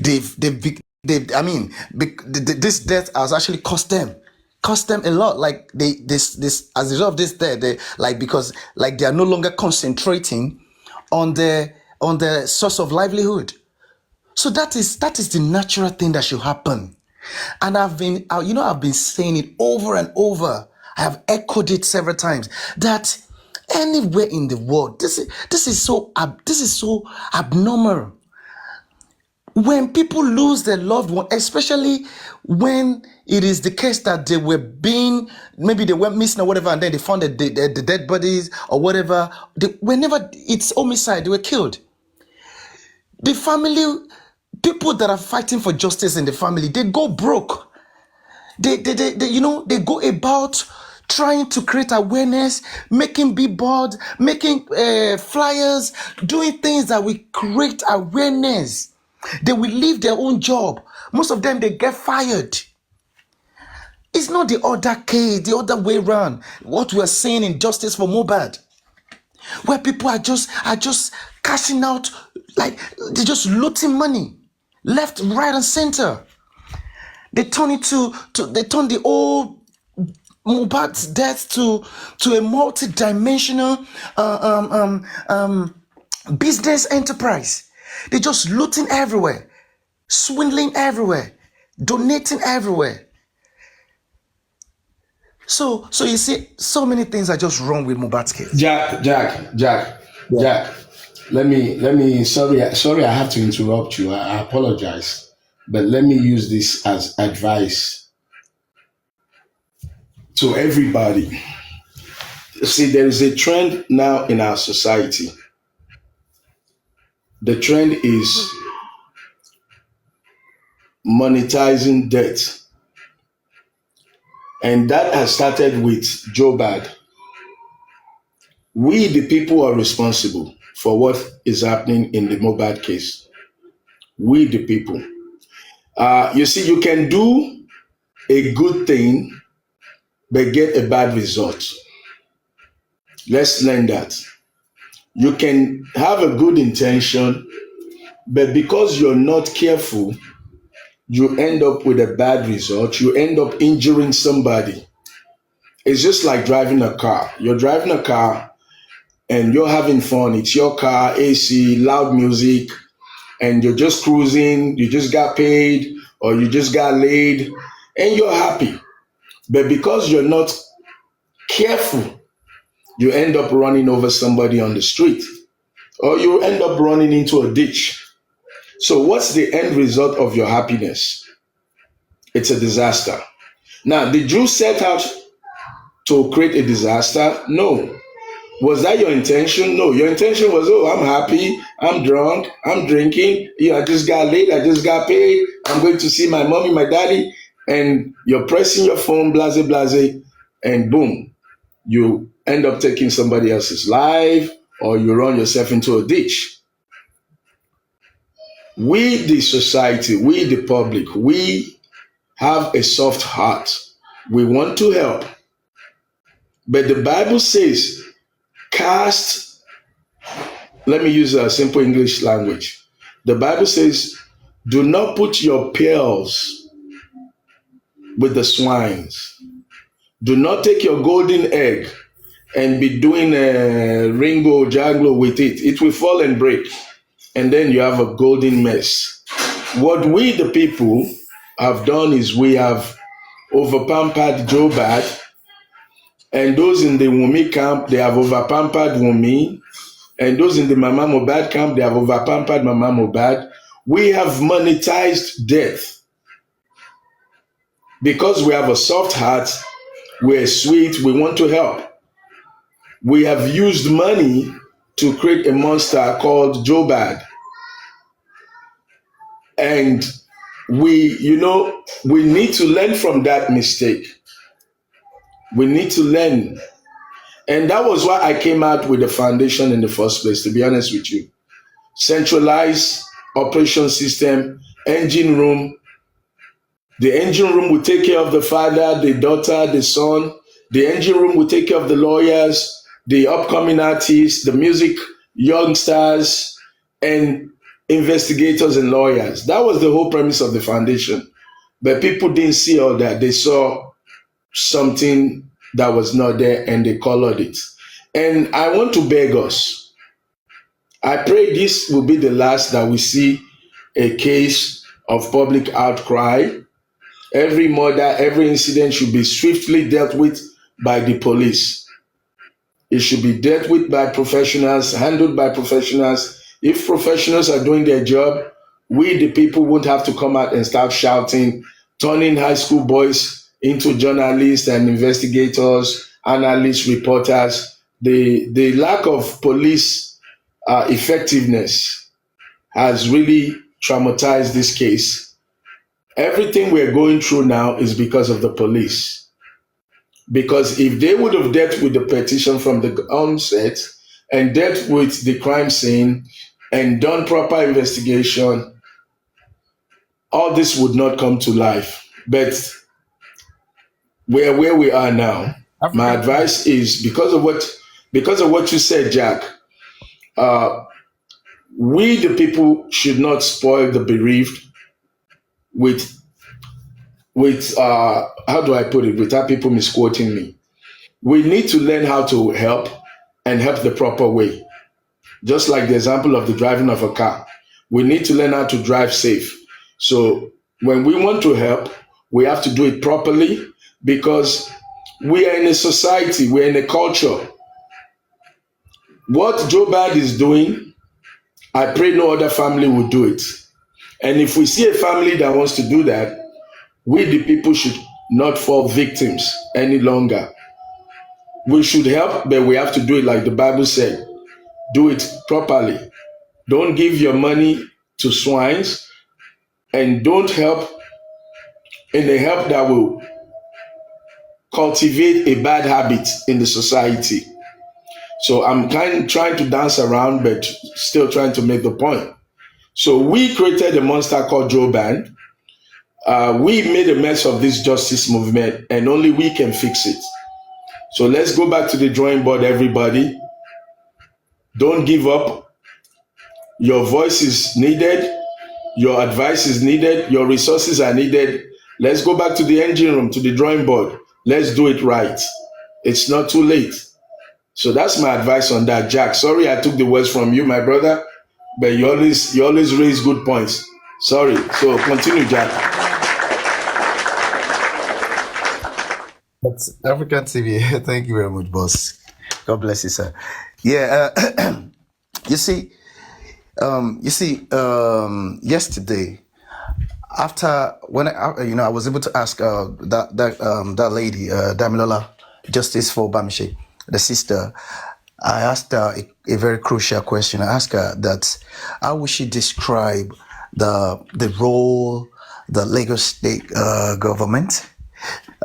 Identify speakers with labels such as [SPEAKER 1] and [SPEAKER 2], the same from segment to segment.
[SPEAKER 1] I mean, this death has actually cost them a lot. Like this as a result of this death, they like because like they are no longer concentrating on the source of livelihood. So that is the natural thing that should happen. And I've been saying it over and over. I have echoed it several times that anywhere in the world, this is so abnormal. When people lose their loved one, especially when it is the case that maybe they went missing or whatever, and then they found the dead bodies or whatever. Whenever it's homicide, they were killed. The family, people that are fighting for justice in the family, they go broke. They go about trying to create awareness, making billboards, making flyers, doing things that will create awareness. They will leave their own job. Most of them, they get fired. It's not the other case, the other way around. What we are saying in Justice for Mohbad, where people are just cashing out, like they're just looting money, left, right, and center. They turn the old Mohbad's death to a multi-dimensional business enterprise. They're just looting everywhere, swindling everywhere, donating everywhere. So you see, so many things are just wrong with Mohbad's case.
[SPEAKER 2] Jack. Let me. Sorry, I have to interrupt you. I apologize, but let me use this as advice to everybody. See, there is a trend now in our society. The trend is monetizing debt. And that has started with Jobad. We, the people, are responsible for what is happening in the Mohbad case. We, the people. You see, you can do a good thing, but get a bad result. Let's learn that. You can have a good intention, but because you're not careful, you end up with a bad result. You end up injuring somebody. It's just like driving a car. You're driving a car and you're having fun. It's your car, AC, loud music, and you're just cruising. You just got paid or you just got laid and you're happy. But because you're not careful, you end up running over somebody on the street or you end up running into a ditch. So what's the end result of your happiness? It's a disaster. Now, did you set out to create a disaster? No. Was that your intention? No. Your intention was, oh, I'm happy, I'm drunk, I'm drinking, I just got laid, I just got paid, I'm going to see my mommy, my daddy, and you're pressing your phone, blase, blase, and boom, you end up taking somebody else's life or you run yourself into a ditch. We, the society, we, the public, we have a soft heart. We want to help. But the Bible says, let me use a simple English language. The Bible says, do not put your pearls with the swines. Do not take your golden egg and be doing a ringo janglo with it. It will fall and break. And then you have a golden mess. What we, the people, have done is we have overpampered Jobad, and those in the Wunmi camp, they have overpampered Wunmi, and those in the Mama Mohbad camp, they have overpampered Mama Mohbad. We have monetized death. Because we have a soft heart, we're sweet, we want to help. We have used money to create a monster called Jobad. And we need to learn from that mistake. We need to learn. And that was why I came out with the foundation in the first place, to be honest with you. Centralized operation system, engine room. The engine room will take care of the father, the daughter, the son. The engine room will take care of the lawyers, the upcoming artists, the music youngsters, and investigators and lawyers. That was the whole premise of the foundation. But people didn't see all that. They saw something that was not there and they colored it. And I want to beg us. I pray this will be the last that we see a case of public outcry. Every murder, every incident should be swiftly dealt with by the police. It should be dealt with by professionals, handled by professionals. If professionals are doing their job, we, the people, won't have to come out and start shouting, turning high school boys into journalists and investigators, analysts, reporters. The lack of police effectiveness has really traumatized this case. Everything we're going through now is because of the police. Because if they would have dealt with the petition from the onset and dealt with the crime scene and done proper investigation, all this would not come to life. But we're where we are now. My
[SPEAKER 1] African.
[SPEAKER 2] advice is because of what you said, Jack. We the people should not spoil the bereaved with how do I put it without people misquoting me. We need to learn how to help and help the proper way. Just like the example of the driving of a car. We need to learn how to drive safe. So when we want to help, we have to do it properly because we are in a society, we're in a culture. What Joe Bad is doing, I pray no other family will do it. And if we see a family that wants to do that, we the people should not fall victims any longer. We should help, but we have to do it like the Bible said. Do it properly. Don't give your money to swines and don't help in a help that will cultivate a bad habit in the society. So I'm kind of trying to dance around, but still trying to make the point. So we created a monster called Joe Band. We made a mess of this justice movement, and only we can fix it. So let's go back to the drawing board, everybody. Don't give up. Your voice is needed. Your advice is needed. Your resources are needed. Let's go back to the engine room, to the drawing board. Let's do it right. It's not too late. So that's my advice on that, Jack. Sorry I took the words from you, my brother, but you always raise good points. Sorry. So continue, Jack.
[SPEAKER 1] That's African TV. Thank you very much, boss. God bless you, sir. Yeah, you see, yesterday after when I was able to ask that lady, Damilola, Justice for Bamishe, the sister. I asked her a very crucial question. I asked her that how would she describe the role the Lagos State government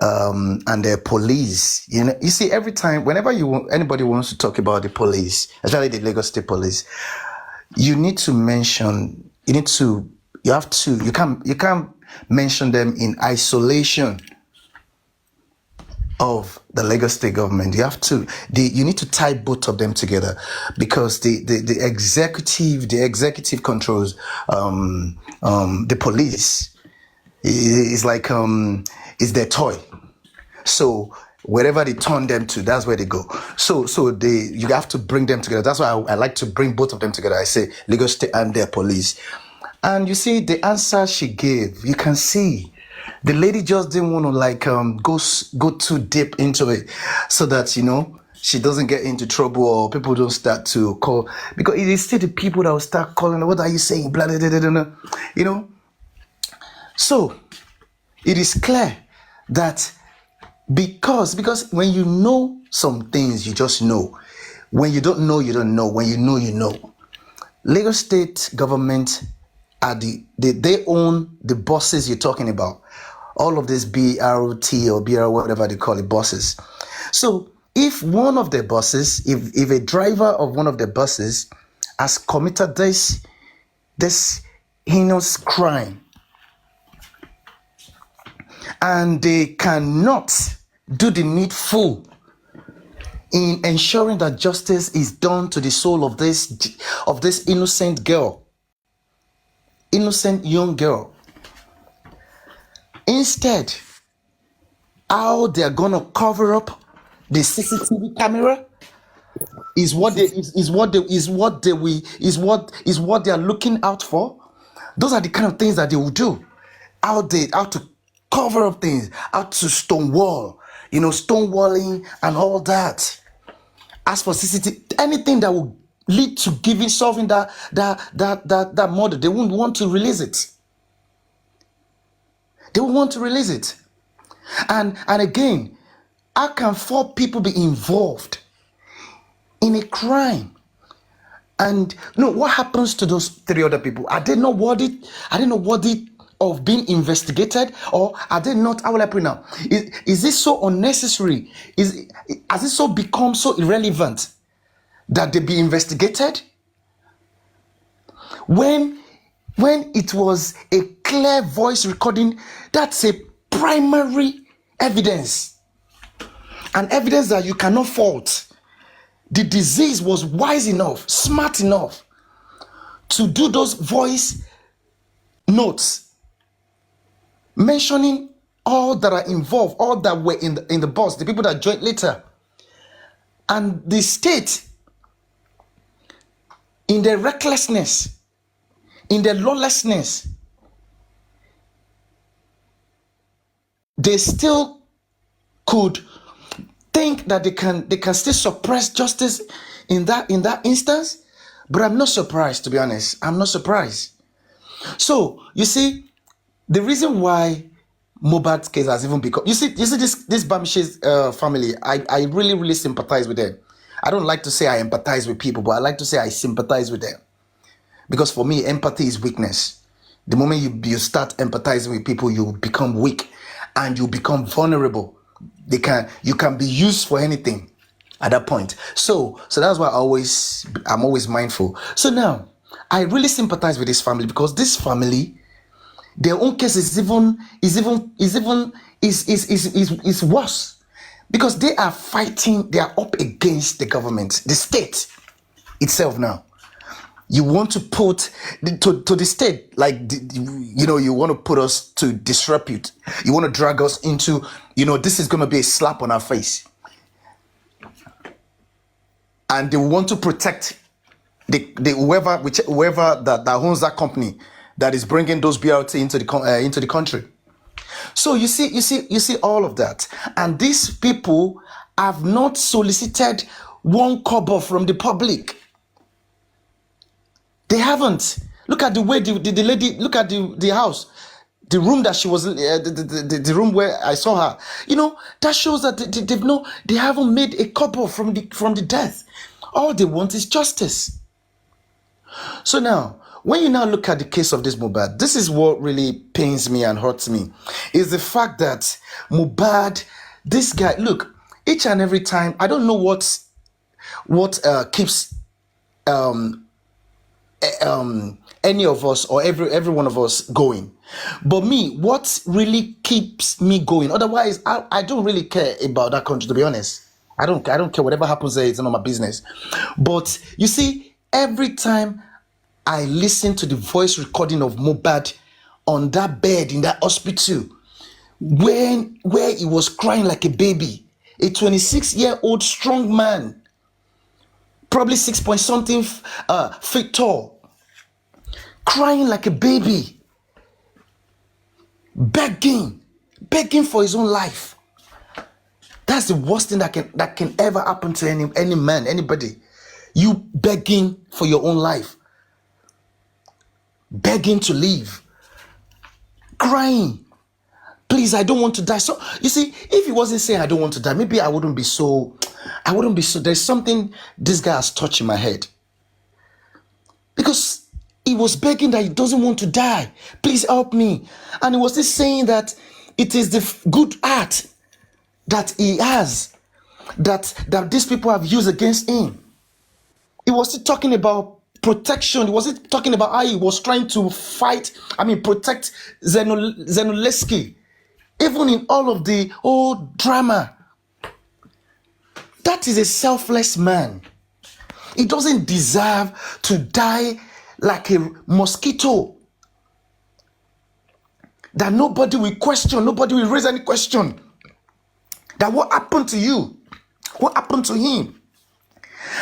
[SPEAKER 1] and the police. You see, every time, whenever anybody wants to talk about the police, especially the Lagos State Police, you need to mention. You can't mention them in isolation of the Lagos State government. You need to tie both of them together because the executive controls the police. It's like it's their toy. So wherever they turn them to, that's where they go. So you have to bring them together. That's why I like to bring both of them together. I say Lagos State and their police. And you see the answer she gave, you can see the lady just didn't want to go too deep into it so that she doesn't get into trouble or people don't start to call, because it is still the people that will start calling, what are you saying, blah, blah, blah, blah, blah. So it is clear that because when you know some things, you just know. When you don't know, you don't know. When you know, you know. Lagos State government they own the buses you're talking about. All of this BRT or BR, whatever they call it, buses. So if one of the buses, if a driver of one of the buses has committed this heinous crime, and they cannot do the needful in ensuring that justice is done to the soul of this innocent girl, innocent young girl. Instead, how they're gonna cover up the CCTV camera is what they are looking out for. Those are the kind of things that they will do. How to cover up things, how to stonewall, stonewalling and all that. As for CCTV, anything that will lead to solving that murder, they won't want to release it. They will want to release it. And again, how can 4 people be involved in a crime? And what happens to those 3 other people? Are they not worthy? Are they not worthy of being investigated? Or are they not? How will I put it now? Is this so unnecessary? Has it so become so irrelevant that they be investigated? When it was a clear voice recording, that's a primary evidence. An evidence that you cannot fault. The disease was wise enough, smart enough to do those voice notes mentioning all that are involved, all that were in the bus, the people that joined later. And the state, in their recklessness, in their lawlessness, they still could think that they can still suppress justice in that instance. But I'm not surprised, to be honest. I'm not surprised. So you see, the reason why Mohbad's case has even become, you see this Bamshe's family, I really, really sympathize with them. I don't like to say I empathize with people, but I like to say I sympathize with them. Because for me, empathy is weakness. The moment you start empathizing with people, you become weak and you become vulnerable. You can be used for anything at that point. So that's why I'm always mindful. So now I really sympathize with this family, because this family, their own case is worse, because they are fighting. They are up against the government, the state itself. Now you want to put to the state, like you want to put us to disrepute. You want to drag us into this is going to be a slap on our face, and they want to protect whoever that owns that company that is bringing those BRT into the country. So you see all of that, and these people have not solicited 1 kobo from the public. They haven't. Look at the way the lady. Look at the house, the room that she was, the room where I saw her. That shows that they haven't made a kobo from the death. All they want is justice. So now, when you now look at the case of this Mohbad, this is what really pains me and hurts me, is the fact that Mohbad, this guy, look, each and every time, I don't know what keeps any of us or every one of us going, but me, what really keeps me going? Otherwise, I don't really care about that country, to be honest. I don't care. Whatever happens there, it's none of my business. But you see, every time I listen to the voice recording of Mohbad on that bed in that hospital, where he was crying like a baby, a 26-year-old strong man, probably 6-point-something feet tall, crying like a baby, begging for his own life. That's the worst thing that can ever happen to any man, anybody. You begging for your own life, begging to live, crying, please, I don't want to die. So you see, if he wasn't saying I don't want to die, maybe I wouldn't be so. There's something this guy has touched in my head, because he was begging that he doesn't want to die. Please help me. And he was just saying that it is the good art that he has that these people have used against him. He was still talking about protection. He wasn't talking about how he was trying to protect Zelensky, even in all of the old drama. That is a selfless man. He doesn't deserve to die like a mosquito. that nobody will question, nobody will raise any question. That what happened to you? What happened to him?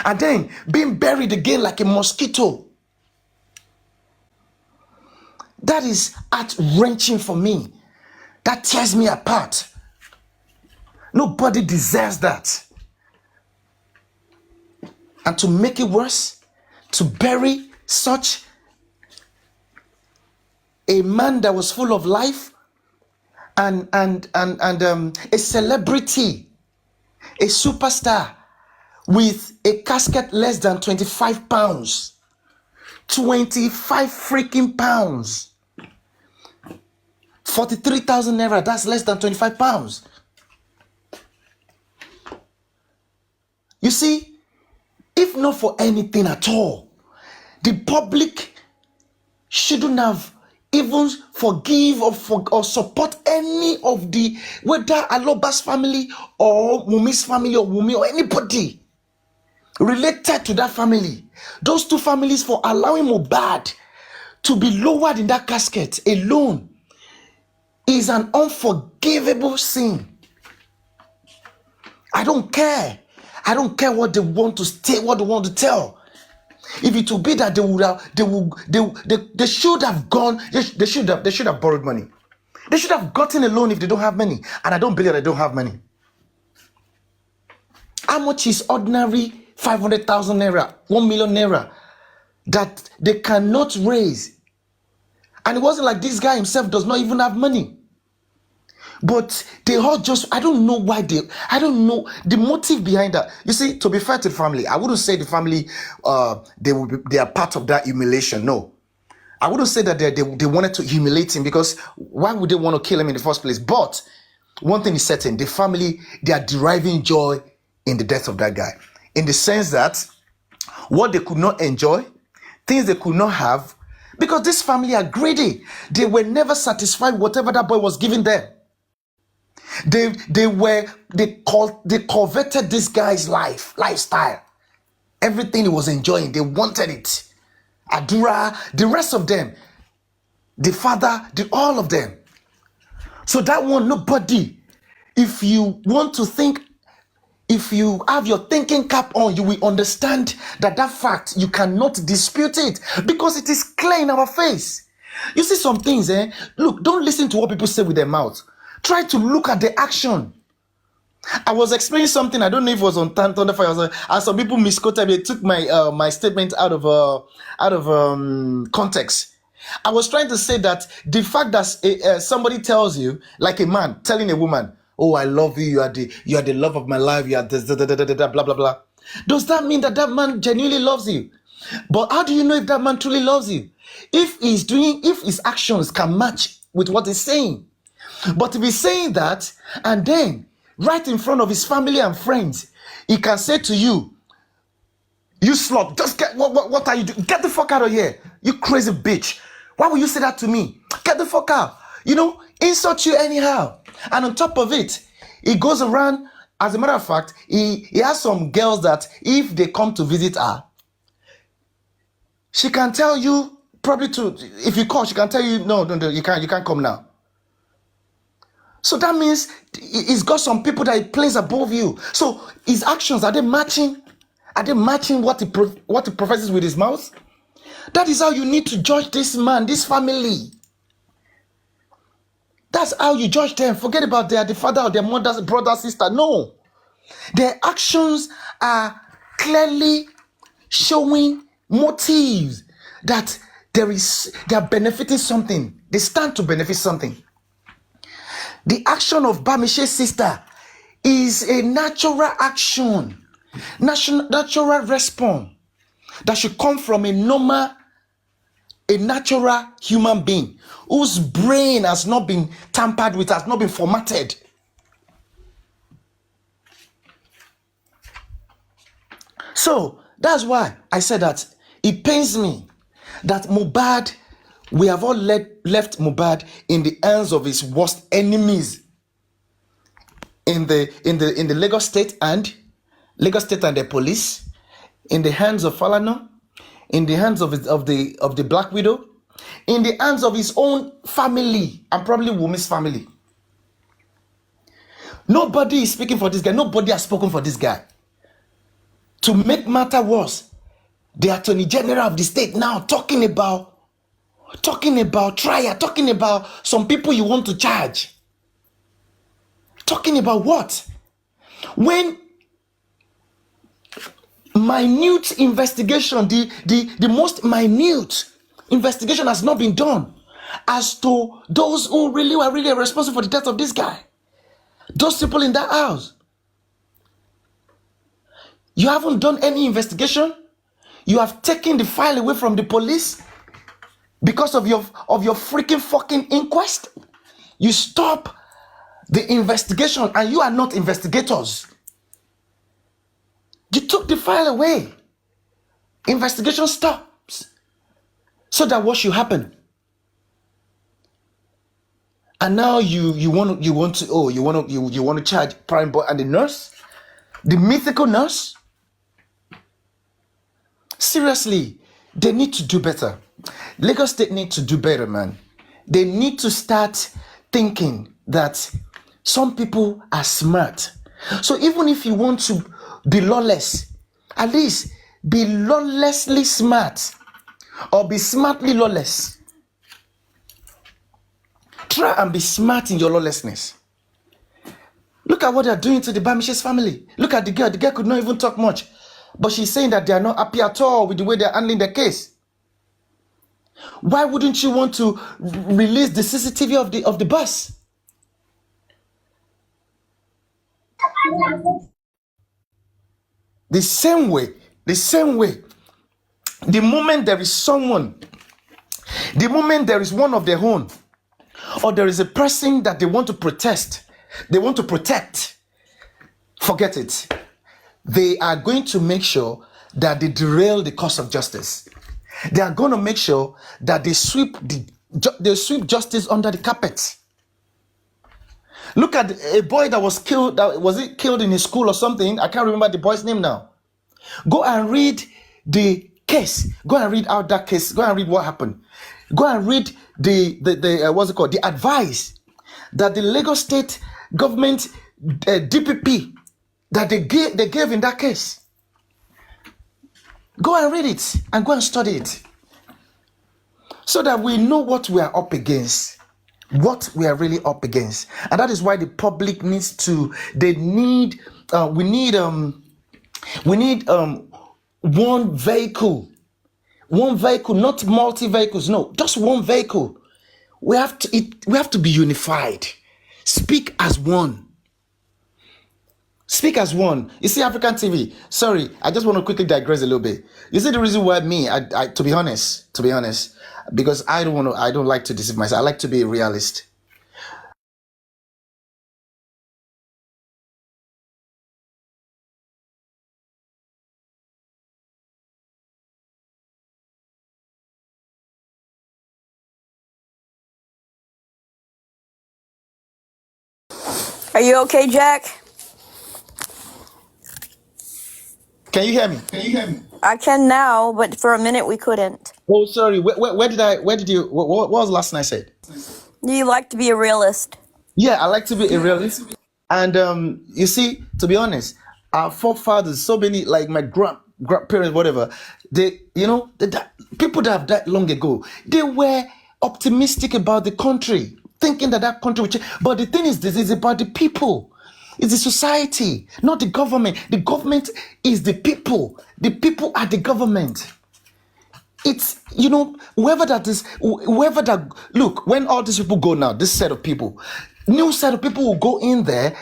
[SPEAKER 1] And then being buried again like a mosquito. That is heart-wrenching for me. That tears me apart. Nobody deserves that. And to make it worse, to bury such a man that was full of life and a celebrity, a superstar with a casket less than 25 pounds. 25 freaking pounds. 43,000 naira, that's less than 25 pounds. You see, if not for anything at all, the public shouldn't have even forgive or support any of the, whether Aloba's family or Mumi's family or Wumi or anybody related to that family. Those two families for allowing Mohbad to be lowered in that casket alone is an unforgivable sin. I don't care. I don't care what they want to say, what they want to tell. If it would be that they should have gone, they should have borrowed money. They should have gotten a loan if they don't have money. And I don't believe they don't have money. How much is ordinary 500,000 naira, 1 million naira that they cannot raise? And it wasn't like this guy himself does not even have money. But they all just, I don't know why I don't know the motive behind that. You see, to be fair to the family, I wouldn't say the family, they are part of that humiliation. No. I wouldn't say that they wanted to humiliate him, because why would they want to kill him in the first place? But one thing is certain, the family, they are deriving joy in the death of that guy. In the sense that what they could not enjoy, things they could not have, because this family are greedy. They were never satisfied with whatever that boy was giving them. They coveted this guy's lifestyle. Everything he was enjoying, they wanted it. Adura, the rest of them, the father, all of them. So that one, nobody, if you want to think, if you have your thinking cap on, you will understand that fact, you cannot dispute it, because it is clear in our face. You see some things, look, don't listen to what people say with their mouth. Try to look at the action. I was explaining something, I don't know if it was on Thunderfire, and some people misquoted me. They took my statement out of context. I was trying to say that the fact that somebody tells you, like a man telling a woman, "Oh, I love you. You are the love of my life. You are this, blah blah blah." Does that mean that man genuinely loves you? But how do you know if that man truly loves you? If his actions can match with what he's saying. But if he's saying that, and then right in front of his family and friends, he can say to you, "You slut, just get what are you doing? Get the fuck out of here, you crazy bitch. Why would you say that to me? Get the fuck out." Insult you anyhow. And on top of it, he goes around, as a matter of fact, he has some girls that if they come to visit her, she can tell you, if you call, she can tell you, no, you can't come now. So that means he's got some people that he plays above you. So his actions, are they matching? Are they matching what he professes with his mouth? That is how you need to judge this man, this family. That's how you judge them. Forget about the father or their mother's brother, sister. No. Their actions are clearly showing motives that they are benefiting something. They stand to benefit something. The action of Bamishe's sister is a natural action, natural response that should come from a natural human being whose brain has not been tampered with, has not been formatted. So that's why I said that it pains me that Mohbad, we have all left Mohbad in the hands of his worst enemies in the Lagos State and the police, in the hands of Falana, in the hands of the Black Widow, in the hands of his own family and probably Wumi's family. Nobody is speaking for this guy. Nobody has spoken for this guy. To make matter worse, the Attorney General of the state now talking about trial, talking about some people you want to charge. Talking about what? When minute investigation, the most minute investigation has not been done as to those who really were really responsible for the death of this guy. Those people in that house. You haven't done any investigation. You have taken the file away from the police because of your freaking fucking inquest. You stop the investigation and you are not investigators. You took the file away. Investigation stops. So that what should happen? And now you want to charge Prime Boy and the nurse, the mythical nurse. Seriously, they need to do better. Lagos State need to do better, man. They need to start thinking that some people are smart. So even if you want to be lawless, at least be lawlessly smart or be smartly lawless. Try and be smart in your lawlessness. Look at what they're doing to the Bamishes family. Look at the girl. The girl could not even talk much. But she's saying that they are not happy at all with the way they're handling the case. Why wouldn't you want to release the CCTV of the bus? The same way, the moment there is someone, the moment there is one of their own, or there is a person that they want to protest, they want to protect, forget it. They are going to make sure that they derail the course of justice. They are going to make sure that they sweep justice under the carpet. Look at a boy that was killed. Was it killed in his school or something? I can't remember the boy's name now. Go and read the case. Go and read out that case. Go and read what happened. Go and read the what's it called? The advice that the Lagos State government DPP that they gave in that case. Go and read it and go and study it so that we know what we are up against, what we are really up against. And that is why the public needs to, we need one vehicle, not multi vehicles, no, just one vehicle. We have to be unified. Speak as one. Speak as one. You see, African TV. Sorry, I just want to quickly digress a little bit. You see the reason why I to be honest, because I don't like to deceive myself. I like to be a realist.
[SPEAKER 3] Are you okay, Jack?
[SPEAKER 1] Can you hear me?
[SPEAKER 3] I can now, but for a minute we couldn't.
[SPEAKER 1] Oh, sorry. What was the last thing I said?
[SPEAKER 3] You like to be a realist.
[SPEAKER 1] Yeah, I like to be a realist. And you see, to be honest, our forefathers, so many, like my grandparents, whatever, people that have died long ago, they were optimistic about the country, thinking that country would change. But the thing is, this is about the people. It's the society, not the government. The government is the people. The people are the government. It's, whoever that, look, when all these people go now, this set of people, new set of people will go in there,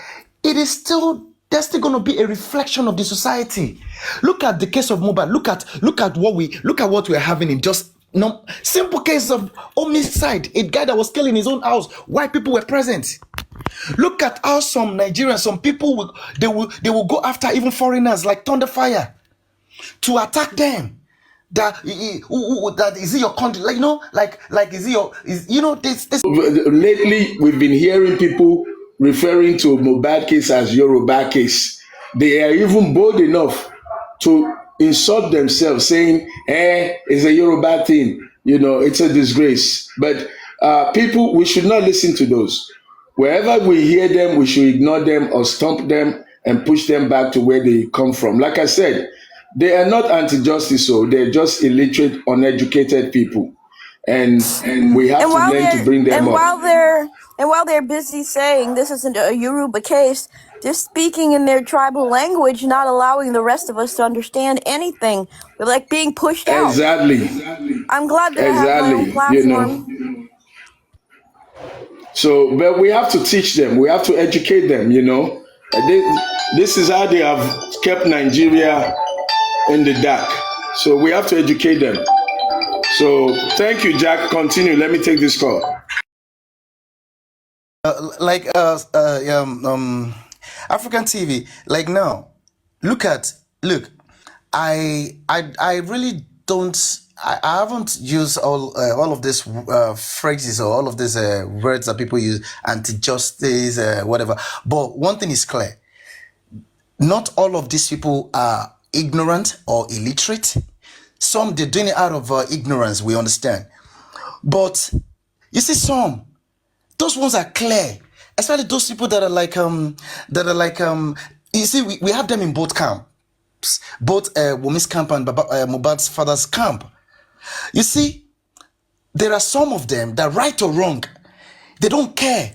[SPEAKER 1] there's still going to be a reflection of the society. Look at the case of Mohbad. Look at what we're having in just simple case of homicide. A guy that was killed in his own house. Why people were present. Look at how some Nigerians, some people will go after even foreigners like thunder fire to attack them. That is it your country? This.
[SPEAKER 2] Lately, we've been hearing people referring to Mohbad case as Yoruba case. They are even bold enough to insult themselves, saying, it's a Yoruba thing. it's a disgrace. But people, we should not listen to those. Wherever we hear them, we should ignore them or stomp them and push them back to where they come from. Like I said, they are not anti-justice, so they're just illiterate, uneducated people, and we have
[SPEAKER 3] And
[SPEAKER 2] to
[SPEAKER 3] while
[SPEAKER 2] learn to
[SPEAKER 3] they're
[SPEAKER 2] bring them
[SPEAKER 3] and
[SPEAKER 2] up.
[SPEAKER 3] while they're busy saying this isn't a Yoruba case, they're speaking in their tribal language, not allowing the rest of us to understand anything. We're like being pushed out.
[SPEAKER 2] Exactly,
[SPEAKER 3] I'm glad that I have my own
[SPEAKER 2] exactly.
[SPEAKER 3] platform.
[SPEAKER 2] So, but we have to teach them. We have to educate them. This is how they have kept Nigeria in the dark. So we have to educate them. So thank you, Jack. Continue. Let me take this call.
[SPEAKER 1] Like African TV. Like now, look. I really don't. I haven't used all of these phrases or all of these words that people use, anti-justice, whatever. But one thing is clear: not all of these people are ignorant or illiterate. Some they're doing it out of ignorance. We understand, but you see, those ones are clear. Especially those people that are like you see, we have them in both camps, both Wumi's camp and Mohbad's father's camp. You see, there are some of them that, right or wrong, they don't care.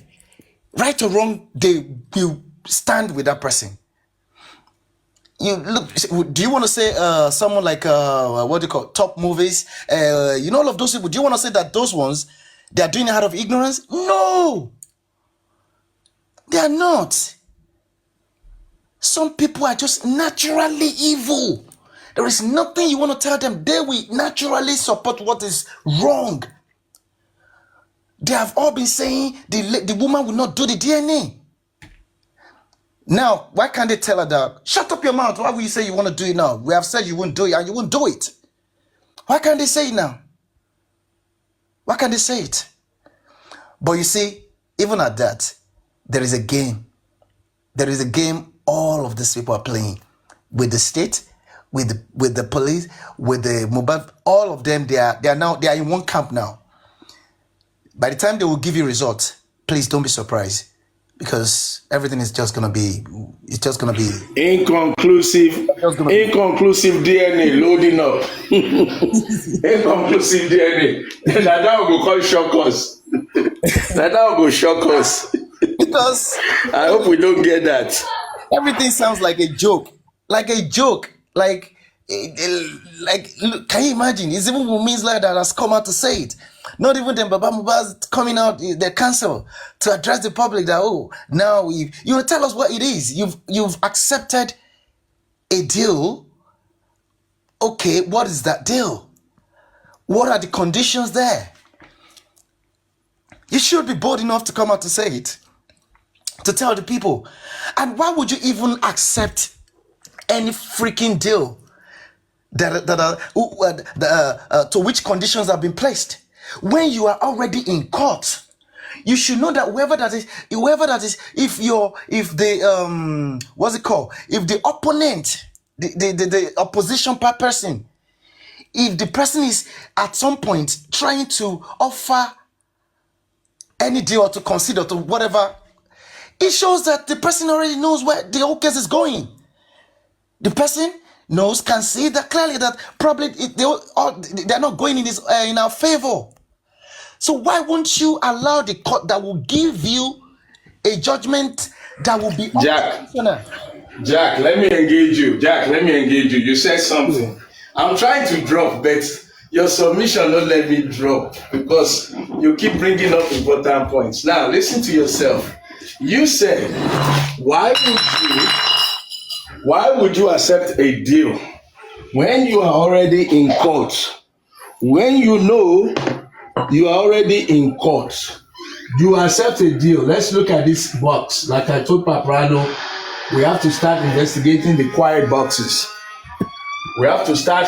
[SPEAKER 1] Right or wrong, they will stand with that person. You look. Do you want to say someone like what do you call top movies? All of those people. Do you want to say that those ones they are doing it out of ignorance? No, they are not. Some people are just naturally evil. There is nothing you want to tell them. They will naturally support what is wrong. They have all been saying the woman will not do the DNA. Now, why can't they tell her that? Shut up your mouth. Why will you say you want to do it now? We have said you won't do it and you won't do it. Why can't they say it now? Why can't they say it? But you see, even at that, there is a game. There is a game all of these people are playing with the state, with the police, with the Mohbad. All of them, they are in one camp now. By the time they will give you results, please don't be surprised, because everything is just gonna be. It's just gonna be
[SPEAKER 2] inconclusive DNA loading up. Inconclusive DNA. That will go shock us. That will go shock us.
[SPEAKER 1] because
[SPEAKER 2] I hope we don't get that.
[SPEAKER 1] everything sounds like a joke. Like a joke. Look, can you imagine? It's even Wumi's like that has come out to say it. Not even them, Baba Mohbad's coming out, their council, to address the public that, now you tell us what it is. You've accepted a deal. Okay, what is that deal? What are the conditions there? You should be bold enough to come out to say it, to tell the people. And why would you even accept any freaking deal to which conditions have been placed when you are already in court? You should know that whoever that is, if the opponent, the opposition person, if the person is at some point trying to offer any deal or to consider to whatever, it shows that the person already knows where the whole case is going. The person can see that clearly that probably they're not going in our favor. So why won't you allow the court that will give you a judgment that will be unconditional?
[SPEAKER 2] Jack, let me engage you. You said something. I'm trying to drop, but your submission don't let me drop because you keep bringing up important points. Now, listen to yourself. You said, why would you accept a deal when you are already in court? When you know you are already in court, you accept a deal. Let's look at this box. Like I told Paprano, we have to start investigating the quiet boxes. We have to start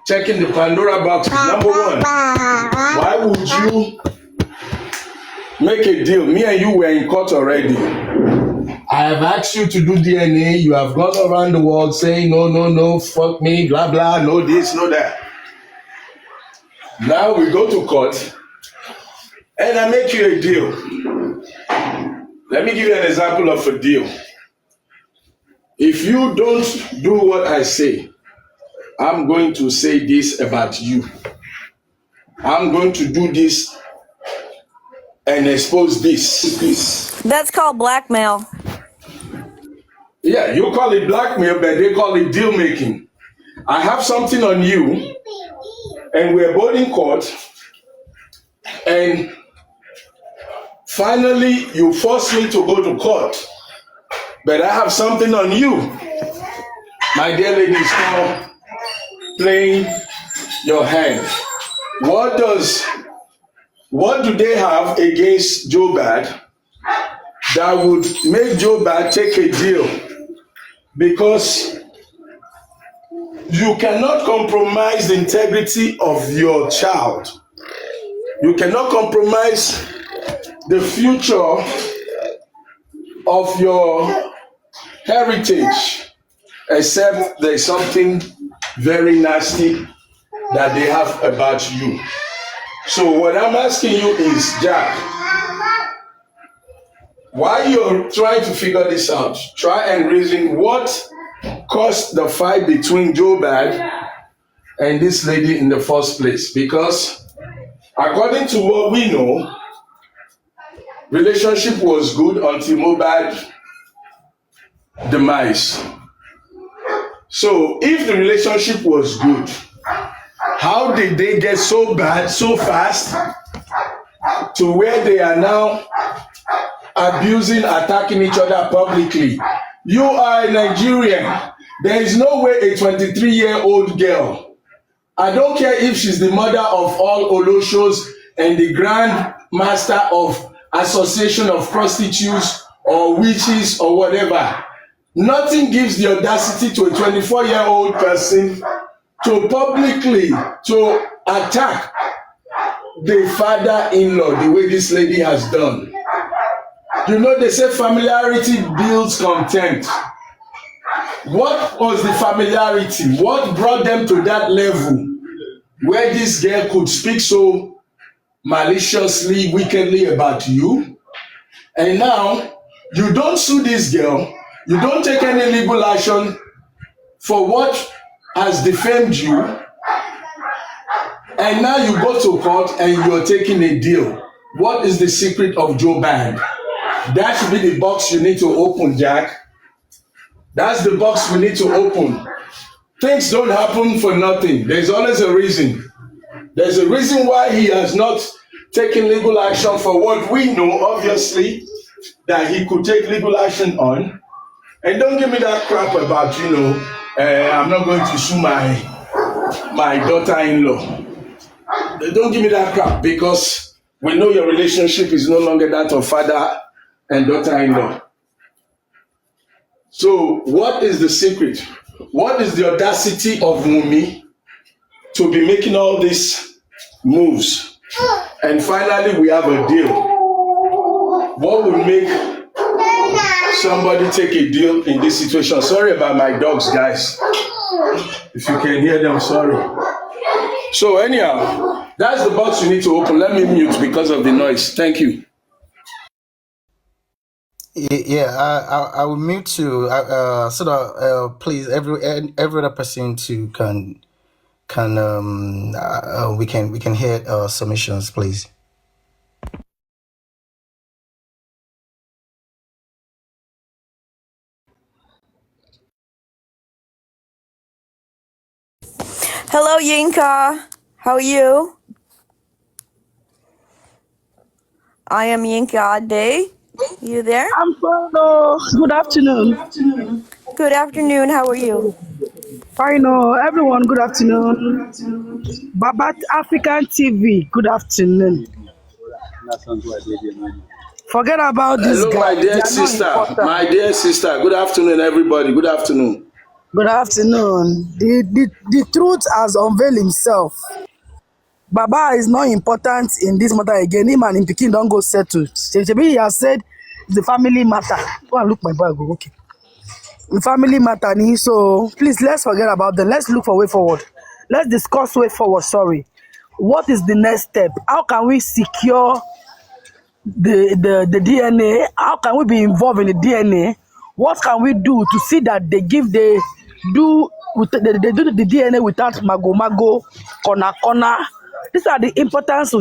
[SPEAKER 2] checking the Pandora boxes. Number one, why would you make a deal? Me and you were in court already. I have asked you to do DNA. You have gone around the world saying, no, fuck me, blah, blah, no this, no that. Now we go to court and I make you a deal. Let me give you an example of a deal. If you don't do what I say, I'm going to say this about you. I'm going to do this and expose this.
[SPEAKER 3] That's called blackmail.
[SPEAKER 2] Yeah, you call it blackmail, but they call it deal making. I have something on you, and we're both in court, and finally you force me to go to court, but I have something on you. My dear lady is now playing your hand. What do they have against Jobad that would make Jobad take a deal? Because you cannot compromise the integrity of your child. You cannot compromise the future of your heritage, except there's something very nasty that they have about you. So what I'm asking you is, Jack, while you're trying to figure this out, try and reason what caused the fight between Jobad and this lady in the first place. Because according to what we know, relationship was good until Mobad demise. So if the relationship was good, how did they get so bad so fast to where they are now abusing, attacking each other publicly? You are a Nigerian. There is no way a 23-year-old girl, I don't care if she's the mother of all Oloshos and the grand master of association of prostitutes or witches or whatever, nothing gives the audacity to a 24-year-old person to publicly to attack the father-in-law the way this lady has done. You know, they say familiarity builds contempt. What was the familiarity? What brought them to that level where this girl could speak so maliciously, wickedly about you? And now you don't sue this girl, you don't take any legal action for what has defamed you, and now you go to court and you're taking a deal. What is the secret of Jobad? That should be the box you need to open, Jack. That's the box we need to open. Things don't happen for nothing. There's always a reason. There's a reason why he has not taken legal action for what we know, obviously, that he could take legal action on. And don't give me that crap about, I'm not going to sue my daughter-in-law. Don't give me that crap, because we know your relationship is no longer that of father and daughter-in-law. So what is the secret? What is the audacity of Wunmi to be making all these moves? And finally, we have a deal. What would make somebody take a deal in this situation? Sorry about my dogs, guys. If you can hear them, sorry. So anyhow, that's the box you need to open. Let me mute because of the noise. Thank you.
[SPEAKER 1] Yeah, I will mute to so that please every other person to can we can hear submissions, please.
[SPEAKER 3] Hello, Yinka. How are you? I am Yinka Ade. You there?
[SPEAKER 4] I'm fine. Good afternoon.
[SPEAKER 3] Good afternoon. How are you?
[SPEAKER 4] Fine. Everyone, good afternoon. Babat African TV, good afternoon. Forget about this
[SPEAKER 2] Hello,
[SPEAKER 4] guy.
[SPEAKER 2] my dear sister. My dear sister. Good afternoon, everybody. Good afternoon.
[SPEAKER 4] Good afternoon. The truth has unveiled himself. Baba is not important in this matter again. Him and him pikin don't go settle. He has said the family matter. Go and look my bag. Okay. The family matter. So please let's forget about them. Let's look for way forward. Let's discuss way forward. Sorry. what is the next step? How can we secure the DNA? How can we be involved in the DNA? What can we do to see that they do the DNA without mago, corner? These are the importance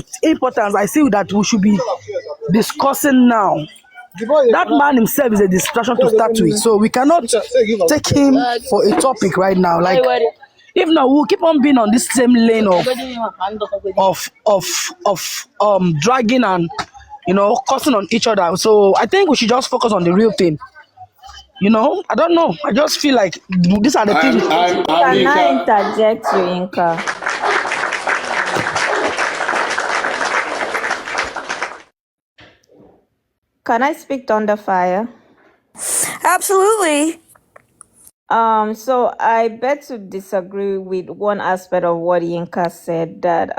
[SPEAKER 4] I see that we should be discussing now. That man himself is a distraction to start with, so we cannot take him for a topic right now. Like, if not, we'll keep on being on this same lane of dragging and cursing on each other. So I think we should just focus on the real thing. I don't know. I just feel like these are the things.
[SPEAKER 5] Can I interject you, Inka? Can I speak Thunder Fire?
[SPEAKER 3] Absolutely.
[SPEAKER 5] So I bet to disagree with one aspect of what Yinka said, that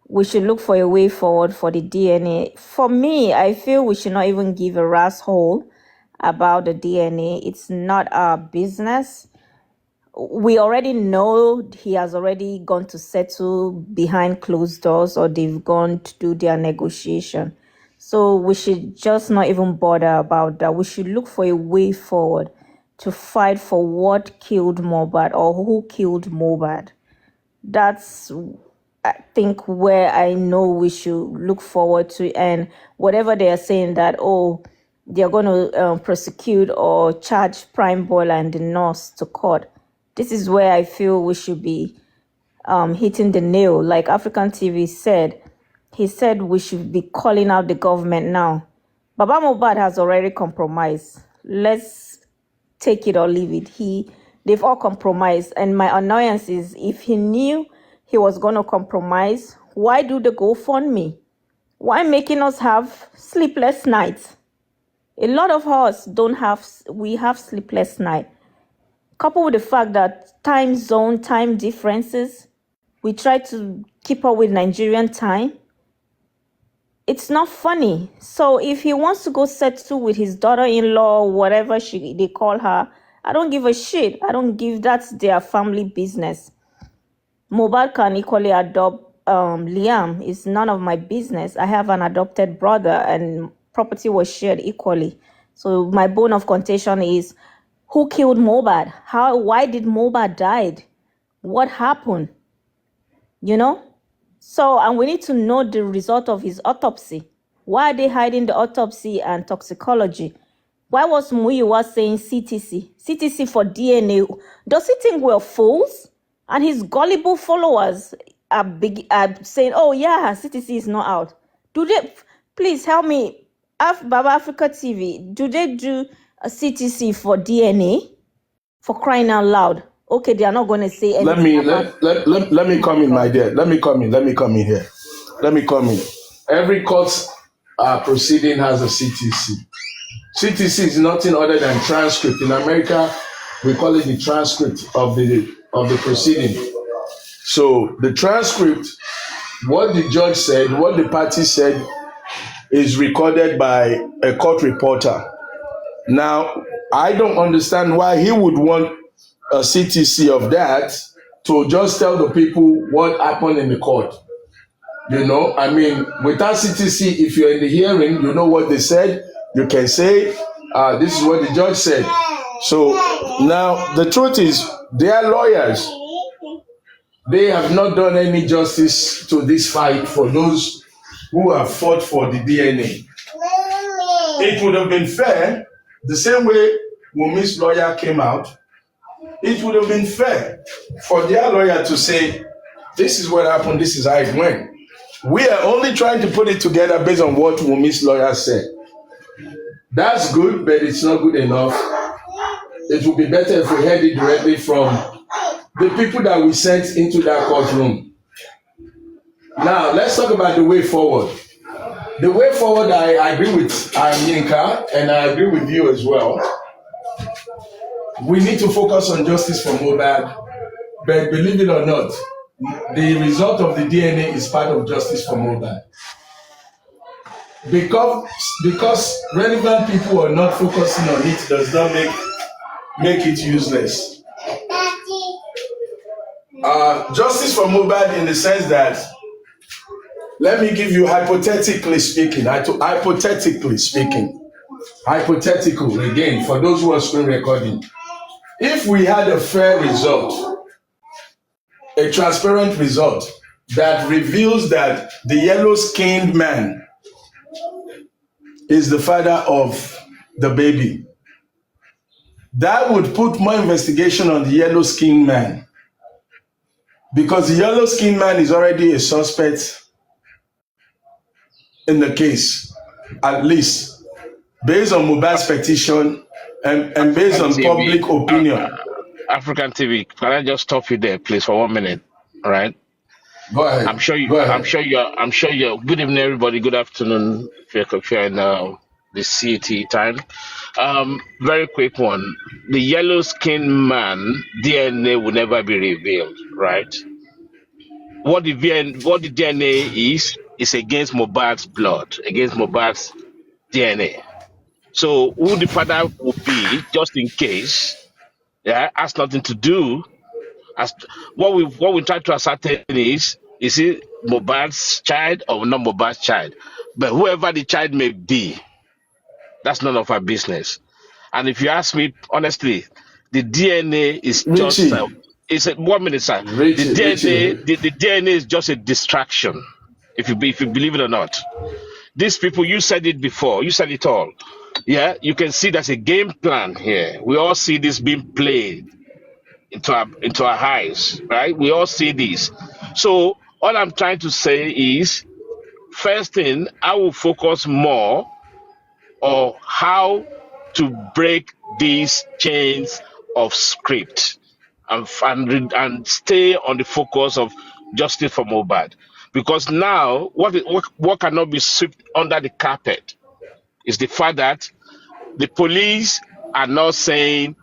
[SPEAKER 5] we should look for a way forward for the DNA. For me, I feel we should not even give a rat's hole about the DNA. It's not our business. We already know he has already gone to settle behind closed doors, or they've gone to do their negotiation. So we should just not even bother about that. We should look for a way forward to fight for what killed Mohbad, or who killed Mohbad. That's, I think, where I know we should look forward to. And whatever they are saying that, they're going to prosecute or charge Prime Boiler and the nurse to court, this is where I feel we should be hitting the nail. Like African TV said, he said we should be calling out the government now. Baba Mohbad has already compromised. Let's take it or leave it. They've all compromised. And my annoyance is, if he knew he was going to compromise, why do the GoFundMe? Why making us have sleepless nights? A lot of us we have sleepless night. Coupled with the fact that time differences, we try to keep up with Nigerian time. It's not funny. So if he wants to go settle with his daughter-in-law, whatever they call her, I don't give a shit. That's their family business. Mohbad can equally adopt Liam. It's none of my business. I have an adopted brother and property was shared equally. So my bone of contention is, who killed Mohbad? Why did Mohbad die? What happened? So, and we need to know the result of his autopsy. Why are they hiding the autopsy and toxicology? Why was Muyiwa saying CTC for DNA? Does he think we're fools? And his gullible followers are saying, oh yeah, CTC is not out. Please help me, Baba Africa TV, do they do a CTC for DNA? For crying out loud. Okay, they are not going to say anything.
[SPEAKER 2] Let me come in, my dear. Let me come in here. Every court proceeding has a CTC. CTC is nothing other than transcript. In America, we call it the transcript of the proceeding. So the transcript, what the judge said, what the party said, is recorded by a court reporter. Now, I don't understand why he would want a CTC of that to just tell the people what happened in the court. I mean, without CTC, if you're in the hearing, you know what they said, you can say, this is what the judge said. So now the truth is, their lawyers, they have not done any justice to this fight for those who have fought for the DNA. It would have been fair, the same way Wumi's lawyer came out, it would have been fair for their lawyer to say, this is what happened, this is how it went. We are only trying to put it together based on what Wumi's lawyer said. That's good, but it's not good enough. It would be better if we heard it directly from the people that we sent into that courtroom. Now, let's talk about the way forward. The way forward, I agree with Yinka, and I agree with you as well. We need to focus on justice for Mohbad, but believe it or not, the result of the DNA is part of justice for Mohbad. Because relevant people are not focusing on it does not make it useless. Justice for Mohbad in the sense that, let me give you hypothetically speaking, hypothetical again, for those who are screen recording. If we had a fair result, a transparent result that reveals that the yellow-skinned man is the father of the baby, that would put more investigation on the yellow-skinned man, because the yellow-skinned man is already a suspect in the case, at least based on Mohbad's petition and based on public opinion.
[SPEAKER 6] African TV, can I just stop you there, please, for 1 minute? All right.
[SPEAKER 2] Go ahead.
[SPEAKER 6] I'm sure you.
[SPEAKER 2] Go ahead.
[SPEAKER 6] I'm sure you're. Good evening, everybody. Good afternoon, if you're in the CET time. Very quick one. The yellow-skinned man DNA will never be revealed, right? What the DNA is against Mohbad's blood, against Mohbad's DNA. So who the father will be, just in case, has nothing to do. What we try to ascertain is it Mohbad's child or not Mohbad's child? But whoever the child may be, that's none of our business. And if you ask me honestly, the DNA is just. It's 1 minute, sir. The DNA is just a distraction, if you believe it or not. These people, you said it before. You said it all. Yeah, you can see there's a game plan here. We all see this being played into our eyes, right? We all see this. So all I'm trying to say is, first thing, I will focus more on how to break these chains of script and stay on the focus of justice for Mohbad. Because now, what cannot be swept under the carpet is the fact that the police are not saying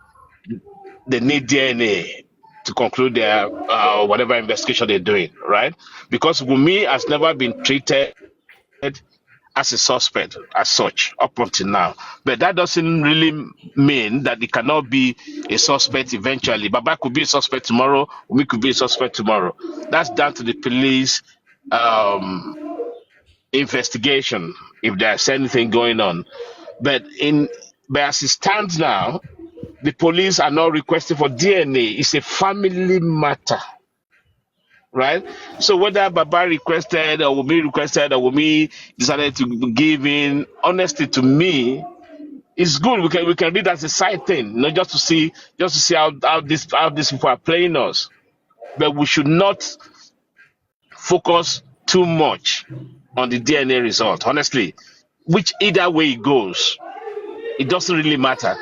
[SPEAKER 6] they need DNA to conclude their whatever investigation they're doing, right? Because Wunmi has never been treated as a suspect as such up until now. But that doesn't really mean that it cannot be a suspect eventually. Baba could be a suspect tomorrow, Wunmi could be a suspect tomorrow. That's down to the police investigation, if there's anything going on. But as it stands now, the police are not requesting for DNA. It's a family matter, right? So whether Baba requested or Wunmi requested or Wunmi decided to give in, honestly, to me, it's good. We can read that as a side thing, not just to see how these people are playing us. But we should not focus too much on the DNA result. Honestly, which either way it goes, it doesn't really matter.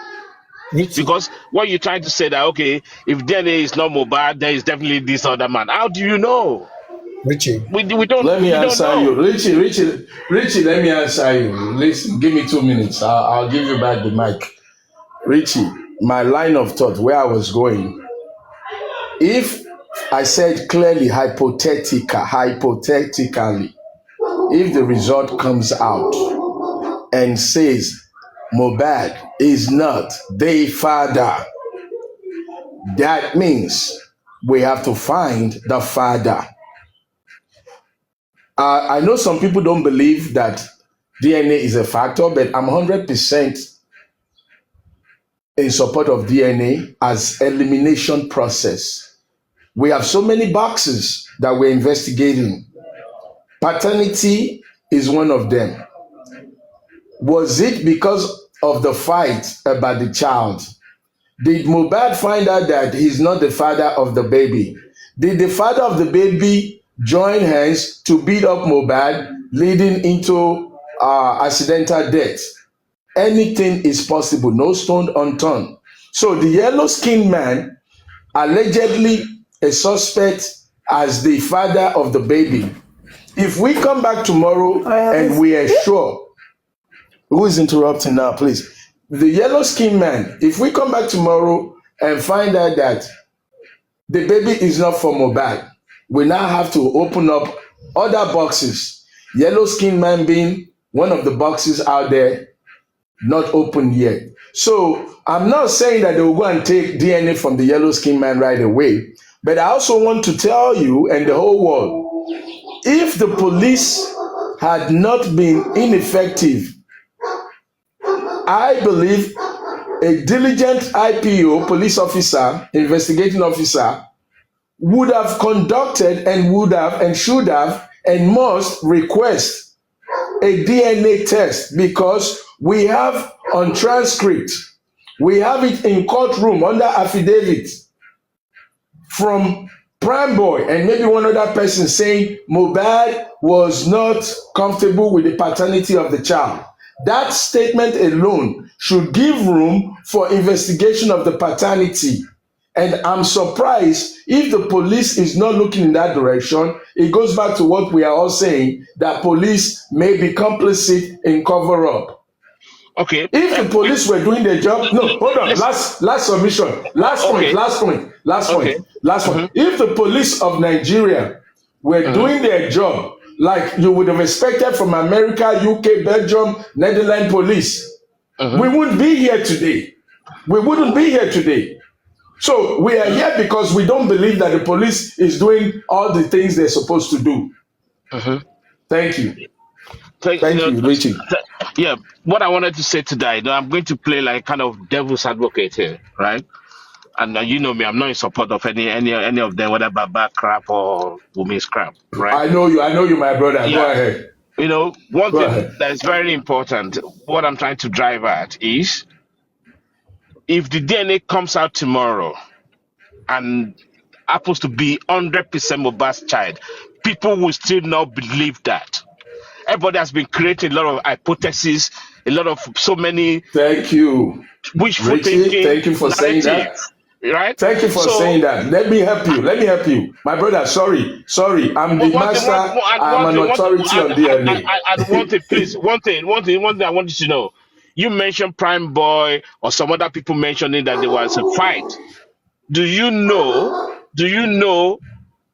[SPEAKER 6] Because what you're trying to say that, okay, if DNA is not Mohbad, there is definitely this other man. How do you know?
[SPEAKER 7] Richie,
[SPEAKER 6] We don't.
[SPEAKER 2] Let me answer
[SPEAKER 6] don't know.
[SPEAKER 2] you, Richie. Let me answer you. Listen, give me 2 minutes. I'll give you back the mic. Richie, my line of thought, where I was going. If I said clearly, hypothetically, if the result comes out and says Mohbad is not the father, that means we have to find the father. I know some people don't believe that DNA is a factor, but I'm 100% in support of DNA as elimination process. We have so many boxes that we're investigating. Paternity is one of them. Was it because of the fight about the child? Did Mohbad find out that he's not the father of the baby? Did the father of the baby join hands to beat up Mohbad, leading into accidental death? Anything is possible, no stone unturned. So the yellow-skinned man, allegedly a suspect as the father of the baby. If we come back tomorrow and we are sure, who is interrupting now, please? The yellow-skinned man, if we come back tomorrow and find out that the baby is not for Mohbad, we now have to open up other boxes. Yellow-skinned man being one of the boxes out there, not open yet. So I'm not saying that they will go and take DNA from the yellow-skinned man right away, But I also want to tell you and the whole world, if the police had not been ineffective, I believe a diligent IPO, police officer, investigating officer, would have conducted and would have and should have and must request a DNA test, because we have on transcript, we have it in courtroom under affidavit from Prime Boy and maybe one other person saying Mohbad was not comfortable with the paternity of the child. That statement alone should give room for investigation of the paternity. And I'm surprised if the police is not looking in that direction. It goes back to what we are all saying, that police may be complicit in cover up.
[SPEAKER 6] Okay.
[SPEAKER 2] If the police were doing their job, no, hold on. Last submission. Last point. If the police of Nigeria were doing their job like you would have expected from America, UK, Belgium, Netherlands police, we wouldn't be here today. We wouldn't be here today. So we are here because we don't believe that the police is doing all the things they're supposed to do. Thank you. Thank you, Richie.
[SPEAKER 6] Yeah, what I wanted to say today, I'm going to play like kind of devil's advocate here, right? And you know me, I'm not in support of any of them, whether Baba crap or women's crap, right?
[SPEAKER 2] I know you, my brother.
[SPEAKER 6] Yeah.
[SPEAKER 2] Go ahead.
[SPEAKER 6] You know, one thing that is very important, what I'm trying to drive at is, if the DNA comes out tomorrow and happens to be 100% Mohbad's child, people will still not believe that. Everybody has been creating a lot of hypotheses, a lot of so many.
[SPEAKER 2] Thank you,
[SPEAKER 6] wishful
[SPEAKER 2] Richie.
[SPEAKER 6] thinking.
[SPEAKER 2] Thank you for saying that.
[SPEAKER 6] Right?
[SPEAKER 2] Thank you for saying that. Let me help you. My brother, sorry. I'm the master. I'm an authority on DNA.
[SPEAKER 6] One thing I want you to know. You mentioned Prime Boy or some other people mentioning that there was a fight. Do you know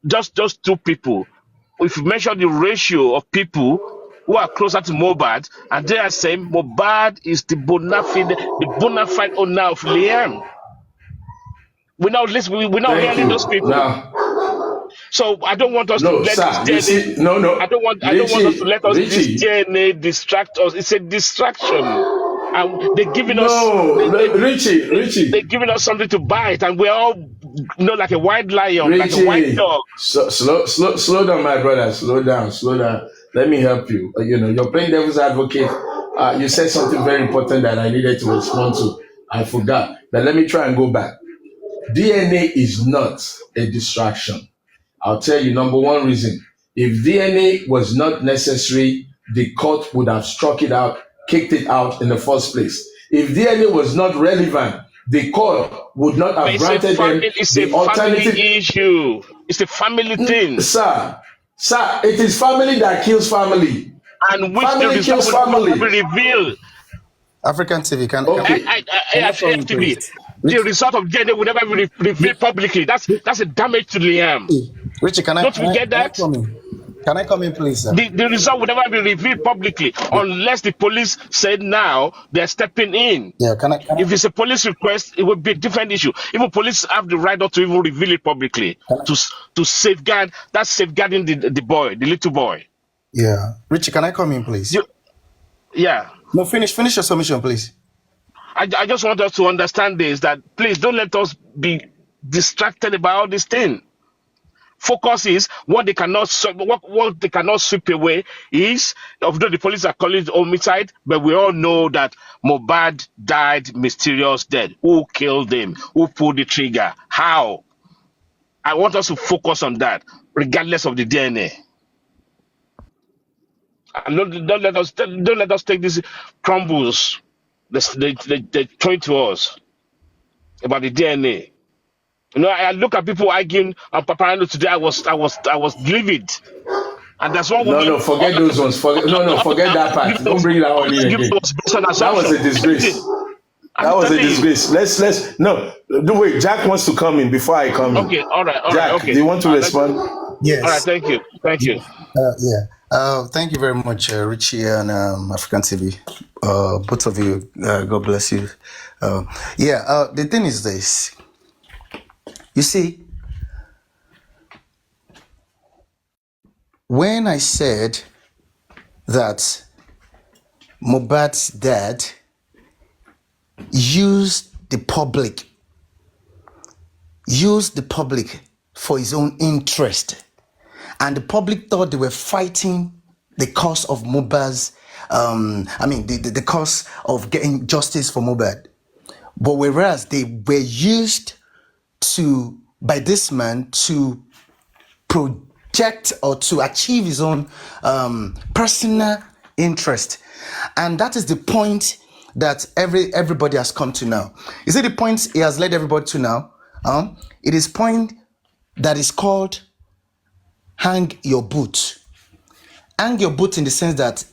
[SPEAKER 6] just those two people, if you measure the ratio of people who are closer to Mohbad, and they are saying Mohbad is the bona fide owner of Liam. We're not listening. We're not hearing those people.
[SPEAKER 2] No.
[SPEAKER 6] So I don't want us to let this DNA.
[SPEAKER 2] No.
[SPEAKER 6] I don't want us to let us this DNA distract us. It's a distraction, and they're giving us.
[SPEAKER 2] Richie.
[SPEAKER 6] They're giving us something to bite, and we're all, like a white lion, like a white dog.
[SPEAKER 2] Slow down, my brother. Slow down. Let me help you. You're playing devil's advocate. You said something very important that I needed to respond to. I forgot. But let me try and go back. DNA is not a distraction. I'll tell you, number one reason. If DNA was not necessary, the court would have struck it out, kicked it out in the first place. If DNA was not relevant, the court would not have granted them the alternative.
[SPEAKER 6] Family issue. It's a family thing.
[SPEAKER 2] Sir, it is family that kills family.
[SPEAKER 6] And which
[SPEAKER 2] family
[SPEAKER 6] the result will be revealed.
[SPEAKER 1] African TV, can
[SPEAKER 6] FTV. The result of DNA will never be revealed publicly. That's a damage to Liam.
[SPEAKER 1] Richie, can I come in, please, sir?
[SPEAKER 6] The result will never be revealed publicly unless the police said now they're stepping in.
[SPEAKER 1] Yeah,
[SPEAKER 6] if it's a police request, it would be a different issue. Even police have the right not to even reveal it publicly to safeguard. That's safeguarding the little boy.
[SPEAKER 1] Yeah, Richie, can I come in, please?
[SPEAKER 6] Yeah.
[SPEAKER 1] No, finish your submission, please.
[SPEAKER 6] I just want us to understand this, that please don't let us be distracted about all this thing. Focus is what they cannot sweep away is, although the police are calling it homicide, but we all know that Mohbad died mysterious death. Who killed him? Who pulled the trigger? How? I want us to focus on that, regardless of the DNA. And don't let us take these crumbles they throw it to us about the DNA. I look at people arguing on Paparano today. I was livid, and that's one woman.
[SPEAKER 2] No, forget those ones. Forget that part. Don't bring that one in again. That was a disgrace. That was a disgrace. Let's no. Wait, Jack wants to come in before I come in.
[SPEAKER 6] Okay, all right.
[SPEAKER 2] Jack,
[SPEAKER 6] okay.
[SPEAKER 2] Do you want to respond?
[SPEAKER 1] Yes.
[SPEAKER 6] All right, thank you.
[SPEAKER 1] Thank you very much, Richie and African TV. Both of you, God bless you. The thing is this. You see, when I said that Mohbad's dad used the public for his own interest, and the public thought they were fighting the cause of Mohbad's, the cause of getting justice for Mohbad. But whereas they were used by this man to project or to achieve his own personal interest. And that is the point that everybody has come to now. You see the point he has led everybody to now? It is point that is called hang your boot. Hang your boot in the sense that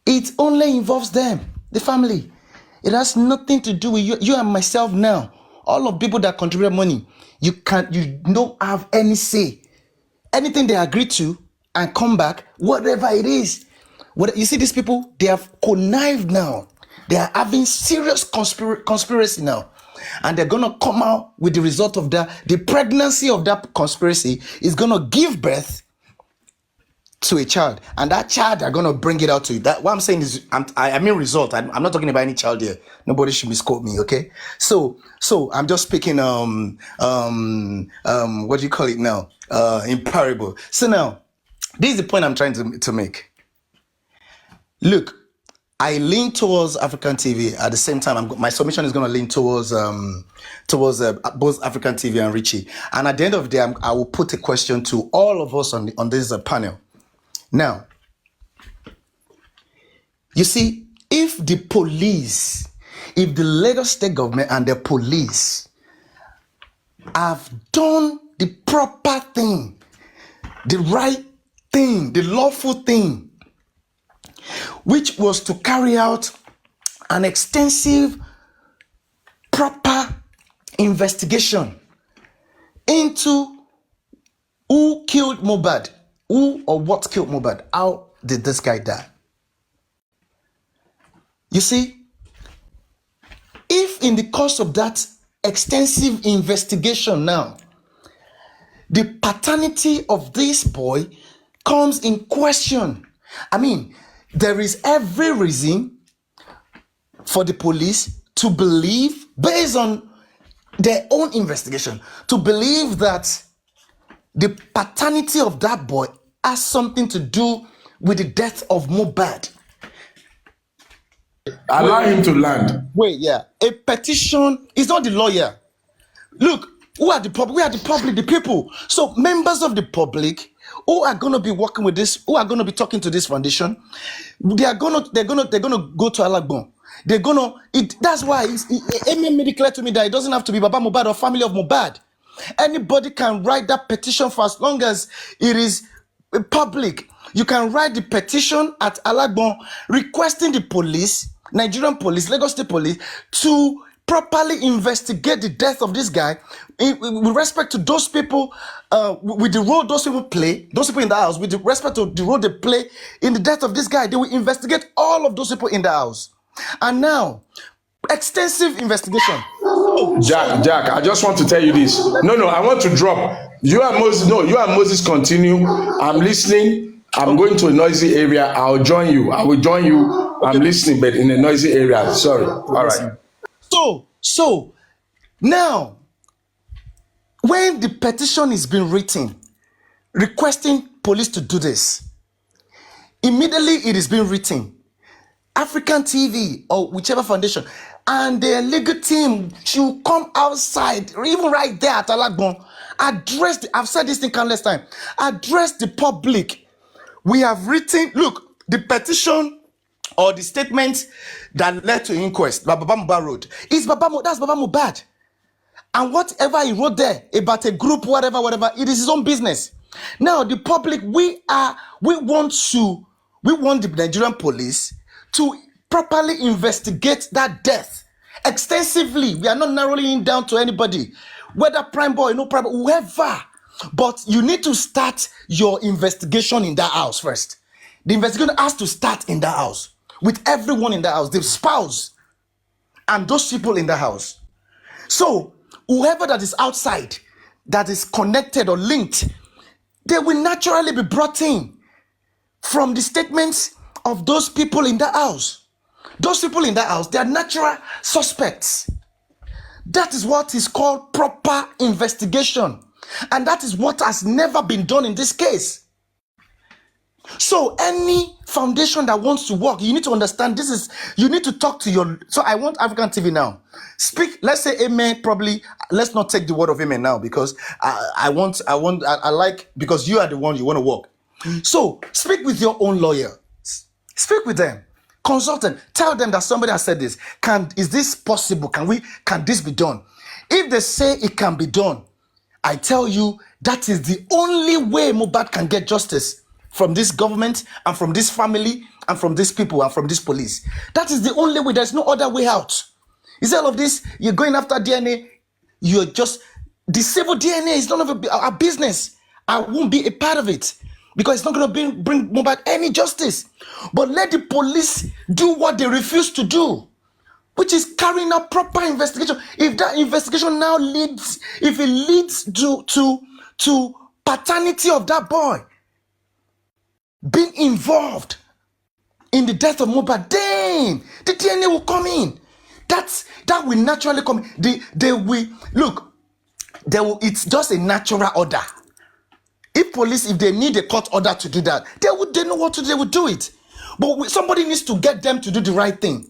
[SPEAKER 1] it only involves them, the family. It has nothing to do with you and myself now. All of people that contribute money, you don't have any say. Anything they agree to and come back, whatever it is. You see these people, they have connived now. They are having serious conspiracy now. And they're going to come out with the result of that. The pregnancy of that conspiracy is going to give birth to a child. And that child, they're going to bring it out to you. That, what I'm saying is, I mean result. I'm not talking about any child here. Nobody should misquote me, okay? So I'm just speaking, what do you call it now? In parable. So now, this is the point I'm trying to make. Look, I lean towards African TV. At the same time, my submission is going to lean towards both African TV and Richie. And at the end of the day, I will put a question to all of us on this panel. Now, you see, if the Lagos State government and the police have done the proper thing, the right thing, the lawful thing, which was to carry out an extensive, proper investigation into who killed Mohbad, who or what killed Mohbad, how did this guy die? You see, if in the course of that extensive investigation now, the paternity of this boy comes in question, I mean, there is every reason for the police to believe, based on their own investigation, to believe that the paternity of that boy has something to do with the death of Mohbad.
[SPEAKER 2] Allow him to land.
[SPEAKER 1] Wait, yeah. A petition is not the lawyer. Look, who are the public? We are the public, the people. So members of the public who are going to be working with this, who are going to be talking to this foundation, they're going to go to Alagbon. That's why it made it clear to me that it doesn't have to be Baba Mohbad or family of Mohbad. Anybody can write that petition for as long as it is public. You can write the petition at Alagbon requesting the police, Nigerian police, Lagos State police, to properly investigate the death of this guy with respect to those people, with the role those people play, those people in the house, with respect to the role they play in the death of this guy. They will investigate all of those people in the house. And now, extensive investigation.
[SPEAKER 2] Jack, I just want to tell you this. No, I want to drop. You and Moses continue. I'm listening. I'm going to a noisy area. I'll join you. I will join you. I'm listening, but in a noisy area. Sorry. All right.
[SPEAKER 1] So now, when the petition is being written, requesting police to do this, immediately it is being written. African TV or whichever foundation and their legal team should come outside, or even right there at Alagbon, I've said this thing countless times, address the public. We have written, look, the petition or the statement that led to inquest, Baba Mohbad wrote, that's Baba Mohbad. And whatever he wrote there about a group, whatever, it is his own business. Now, the public, we want the Nigerian police to properly investigate that death extensively. We are not narrowing down to anybody, whether prime boy, no prime boy, whoever. But you need to start your investigation in that house first. The investigation has to start in that house with everyone in the house, the spouse, and those people in the house. So whoever that is outside, that is connected or linked they will naturally be brought in from the statements of those people in that house. Those people in that house, they are natural suspects. That is what is called proper investigation. And that is what has never been done in this case. So any foundation that wants to work, you need to understand this is, you need to talk to your, so I want African TV now. Speak, let's say amen, probably, let's not take the word of amen now because I like, because you are the one you want to work. So speak with your own lawyer. Speak with them. Consult them. Tell them that somebody has said this. Is this possible? Can this be done? If they say it can be done, I tell you, that is the only way Mohbad can get justice from this government and from this family and from these people and from this police. That is the only way. There's no other way out. Is all of this, you're going after DNA, you're just, the civil DNA is none of our business. I won't be a part of it because it's not going to bring Mohbad any justice. But let the police do what they refuse to do, which is carrying out proper investigation. If that investigation now leads, if it leads to paternity of that boy being involved in the death of Mohbad, then the DNA will come in. That will naturally come. They will look. It's just a natural order. If police, if they need a court order to do that, they know what to do. They will do it. But somebody needs to get them to do the right thing.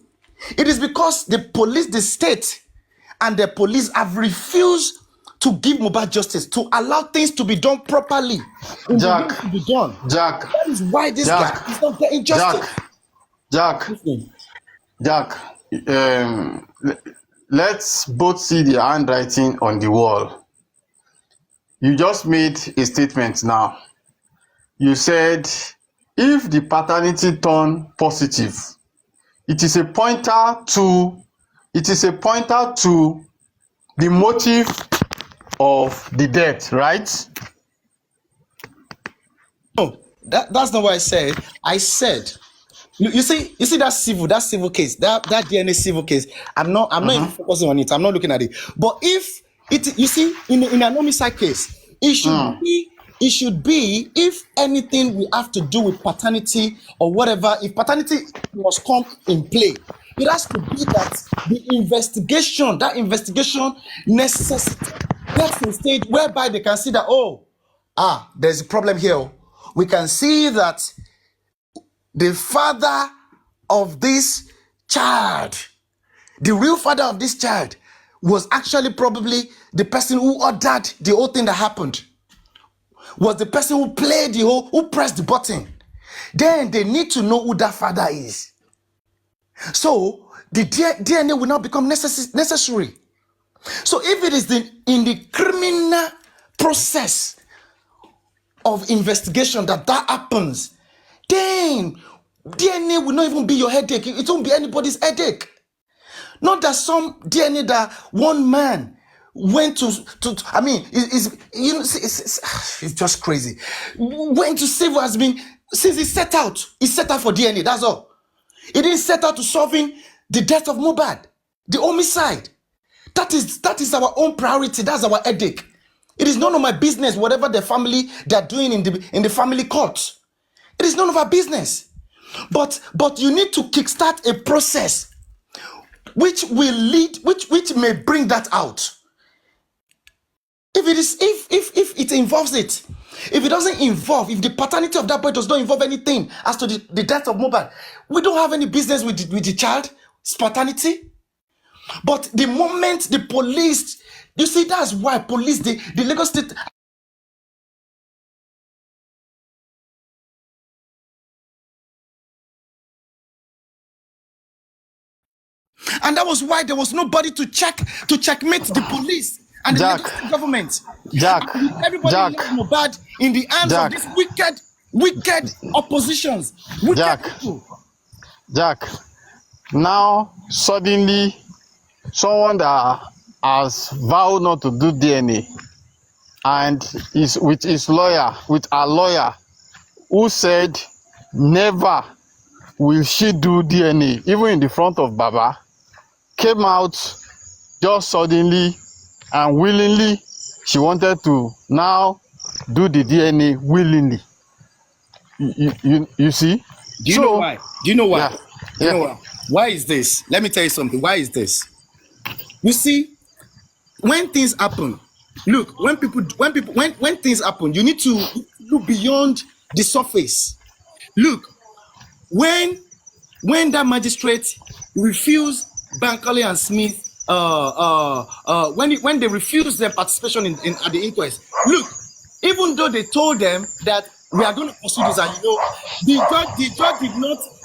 [SPEAKER 1] It is because the police, the state, and the police have refused to give Mohbad justice, to allow things to be done properly.
[SPEAKER 7] Jack,
[SPEAKER 1] to be done.
[SPEAKER 7] Jack,
[SPEAKER 1] That is why this guy is not getting justice.
[SPEAKER 7] Jack, let's both see the handwriting on the wall. You just made a statement now. You said if the paternity turn positive, it is a pointer to the motive of the death, right?
[SPEAKER 1] No, that's not what I said. I said, you see that civil case, that DNA civil case. I'm not even focusing on it. I'm not looking at it. But if it, you see, in an homicide case, it should be if anything we have to do with paternity or whatever. If paternity must come in play, it has to be that that investigation necessitates a stage whereby they can see that, there's a problem here. We can see that the father of this child, the real father of this child, was actually probably the person who ordered the whole thing that happened, was the person who played who pressed the button. Then they need to know who that father is. So the DNA will now become necessary. So if it is in the criminal process of investigation that happens, then DNA will not even be your headache. It won't be anybody's headache. Not that some DNA that one man went to I mean, it's just crazy. Went to civil has been, since he set out for DNA, that's all. He didn't set out to solving the death of Mohbad, the homicide. That is our own priority. That's our headache. It is none of my business, whatever the family they're doing in the family court. It is none of our business. But you need to kickstart a process which will lead, which may bring that out. If it involves it, if it doesn't involve, if the paternity of that boy does not involve anything as to the death of Mohbad, we don't have any business with the child's paternity. But the moment the police, you see, that's why police, the Lagos State. And that was why there was nobody to checkmate the police and the Lagos State government. Everybody left Mohbad in the hands of these wicked oppositions. Wicked people.
[SPEAKER 7] Jack, now suddenly someone that has vowed not to do DNA and is with a lawyer who said never will she do DNA, even in the front of Baba, came out just suddenly and willingly. She wanted to now do the DNA willingly. You see?
[SPEAKER 1] Do you know why? Do you know why?
[SPEAKER 7] Yeah,
[SPEAKER 1] Do you
[SPEAKER 7] yeah.
[SPEAKER 1] know why? Why is this? Let me tell you something. Why is this? You see, when things happen, look, when things happen, you need to look beyond the surface. Look, when that magistrate refused Bankole and Smith, when they refused their participation in at the inquest, look, even though they told them that we are going to pursue this, and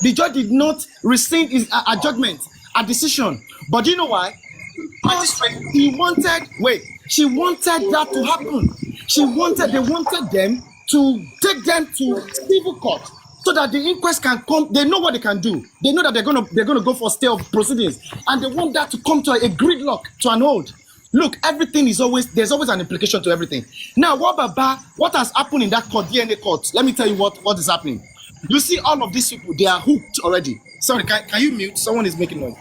[SPEAKER 1] the judge did not rescind his a judgment, a decision. But do you know why? She wanted that to happen. They wanted them to take them to civil court so that the inquest can come. They know what they can do. They know that they're gonna go for stay of proceedings, and they want that to come to a gridlock, to an hold. Look, there's always an implication to everything. Now, what has happened in that court, DNA court? Let me tell you what is happening. You see, all of these people, they are hooked already. Sorry, can you mute? Someone is making noise.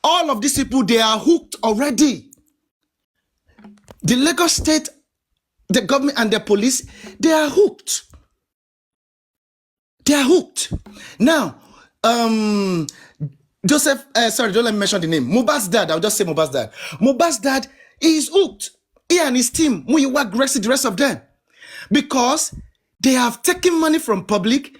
[SPEAKER 1] All of these people, they are hooked already. The Lagos State, the government and the police, they are hooked. They are hooked. Now, Joseph, sorry, don't let me mention the name. Mohbad's dad, I'll just say Mohbad's dad. Mohbad's dad is hooked. He and his team, Muyiwa, Gracie, the rest of them. Because they have taken money from public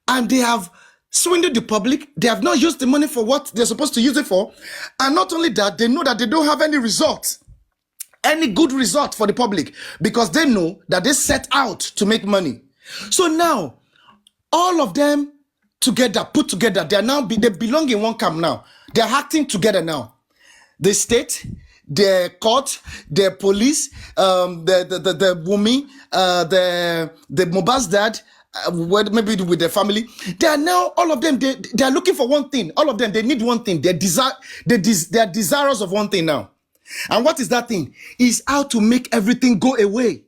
[SPEAKER 1] and they have swindled the public. They have not used the money for what they're supposed to use it for. And not only that, they know that they don't have any result, any good result for the public, because they know that they set out to make money. So now, all of them together, put together, they belong in one camp now. They're acting together now. The state, the court, the police, the woman, the Mohbad's dad, maybe with their family. They are now, all of them, they are looking for one thing. All of them, they need one thing. They are desirous of one thing now. And what is that thing? Is how to make everything go away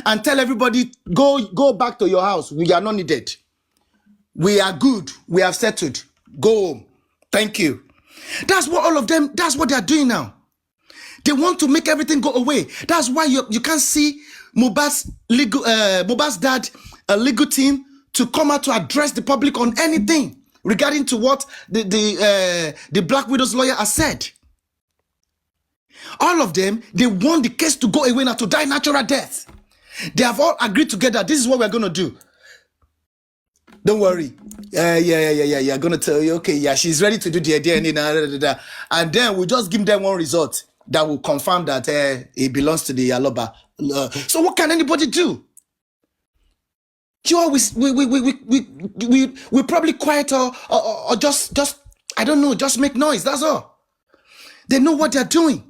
[SPEAKER 1] and tell everybody, go back to your house. We are not needed. We are good. We have settled. Go home. Thank you. That's what all of them, that's what they are doing now. They want to make everything go away. That's why you can't see Mohbad's dad, a legal team, to come out to address the public on anything regarding to what the Black Widow's lawyer has said. All of them, they want the case to go away now, to die natural death. They have all agreed together. This is what we're going to do. Don't worry. Yeah. Going to tell you, okay, yeah, she's ready to do the DNA. And then we'll just give them one result that will confirm that it belongs to the Aloba. So what can anybody do? You always, we probably quiet or just I don't know, just make noise. That's all. They know what they're doing.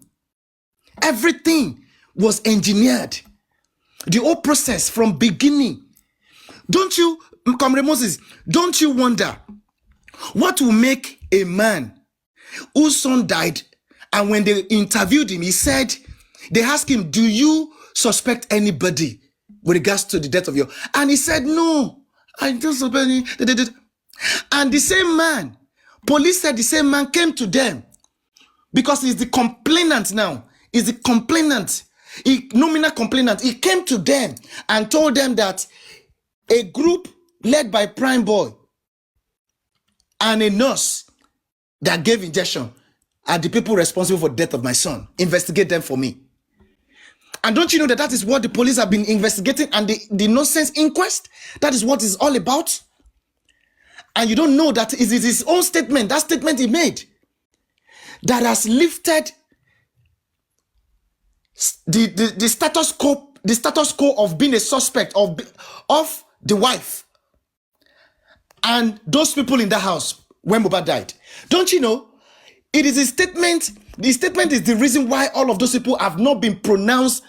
[SPEAKER 1] Everything was engineered. The whole process from beginning. Don't you, Comrade Moses, don't you wonder what will make a man whose son died, and when they interviewed him, he said, they asked him, do you suspect anybody with regards to the death of your, and he said, no, I don't suspect any. And the same man, police said the same man came to them because he's the complainant now. He's the complainant, nominal complainant. He came to them and told them that a group led by Prime Boy and a nurse that gave injection are the people responsible for the death of my son. Investigate them for me. And don't you know that is what the police have been investigating, and the nonsense inquest? That is what it's all about. And you don't know that it is his own statement, that statement he made, that has lifted the status quo of being a suspect of the wife and those people in the house when Mohbad died. Don't you know? It is a statement. The statement is the reason why all of those people have not been pronounced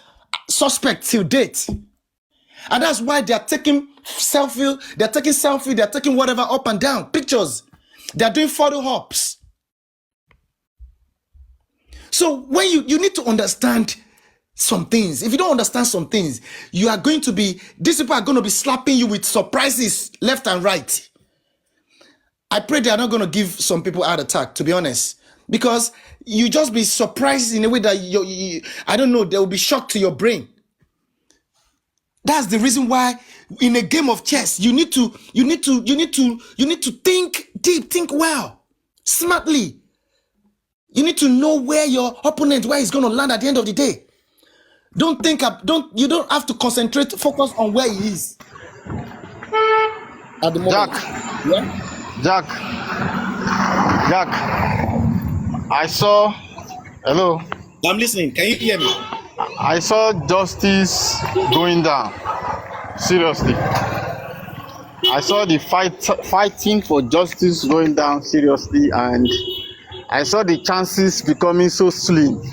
[SPEAKER 1] suspect till date. And that's why they are taking selfie, they're taking whatever up and down, pictures. They are doing photo ops. So when you need to understand some things. If you don't understand some things, these people are going to be slapping you with surprises left and right. I pray they are not going to give some people heart attack, to be honest, because you just be surprised in a way that I don't know, they will be shocked to your brain. That's the reason why in a game of chess, you need to think deep, think well, smartly. You need to know where your opponent, where he's going to land at the end of the day. You don't have to concentrate, focus on where he is at the moment.
[SPEAKER 7] Jack, I saw, hello,
[SPEAKER 1] I'm listening. Can you hear me?
[SPEAKER 7] I saw justice going down. Seriously. I saw the fighting for justice going down seriously, and I saw the chances becoming so slim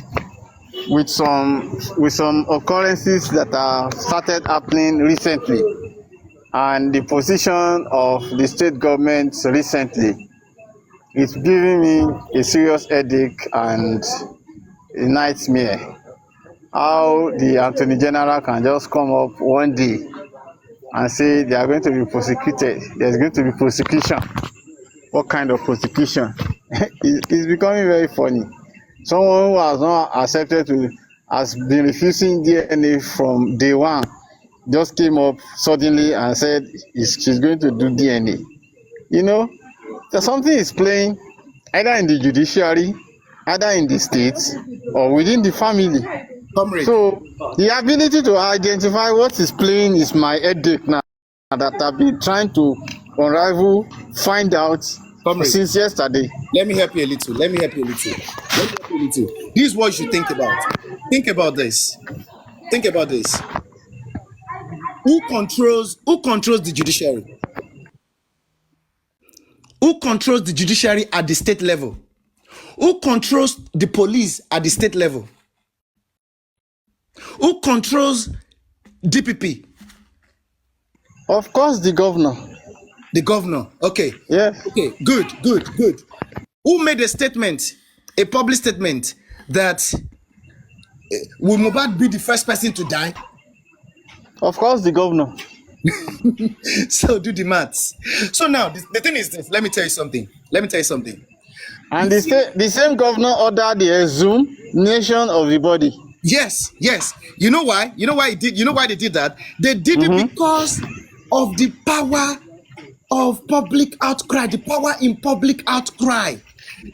[SPEAKER 7] with some occurrences that are started happening recently, and the position of the state government recently. It's giving me a serious headache and a nightmare. How the Attorney General can just come up one day and say they are going to be prosecuted. There's going to be prosecution. What kind of prosecution? It's becoming very funny. Someone who has not has been refusing DNA from day one, just came up suddenly and said she's going to do DNA. You know, something is playing either in the judiciary, either in the states, or within the family.
[SPEAKER 1] Comrade.
[SPEAKER 7] So the ability to identify what is playing is my headache now that I've been trying to unravel, find out since yesterday.
[SPEAKER 1] Let me help you a little. This is what you should think about. Think about this. Who controls the judiciary? Who controls the judiciary at the state level? Who controls the police at the state level? Who controls DPP?
[SPEAKER 7] Of course, the governor.
[SPEAKER 1] The governor. Okay.
[SPEAKER 7] Yeah.
[SPEAKER 1] Okay. Good. Who made a public statement that will Mohbad be the first person to die?
[SPEAKER 7] Of course, the governor.
[SPEAKER 1] So do the maths. So now the thing is this. Let me tell you something.
[SPEAKER 7] And the same governor ordered the exhumation of the body.
[SPEAKER 1] Yes. You know why? You know why they did that? They did it because of the power of public outcry, the power in public outcry.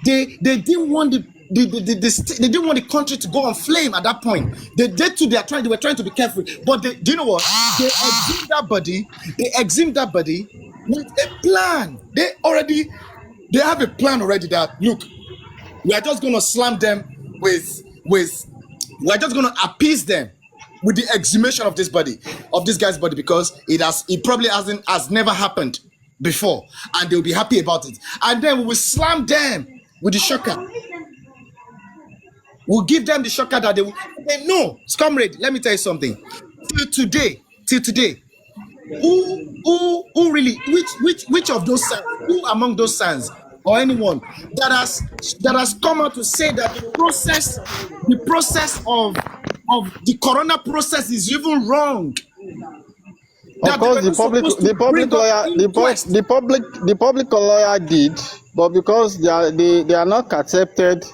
[SPEAKER 1] They didn't want they didn't want the country to go on flame at that point. They were trying to be careful. But do you know what? They exhumed that body with a plan. They have a plan already that, look, we are just gonna slam them we're just going to appease them with the exhumation of this guy's body, because it probably has never happened before, and they'll be happy about it. And then we will slam them with the shocker. We'll give them the shocker that they know. Comrade, let me tell you something. Till today, who really, which of those sons, who among those sons or anyone that has come out to say that the process of the corona process is even wrong?
[SPEAKER 7] Of course, the public lawyer did, but because they are not accepted,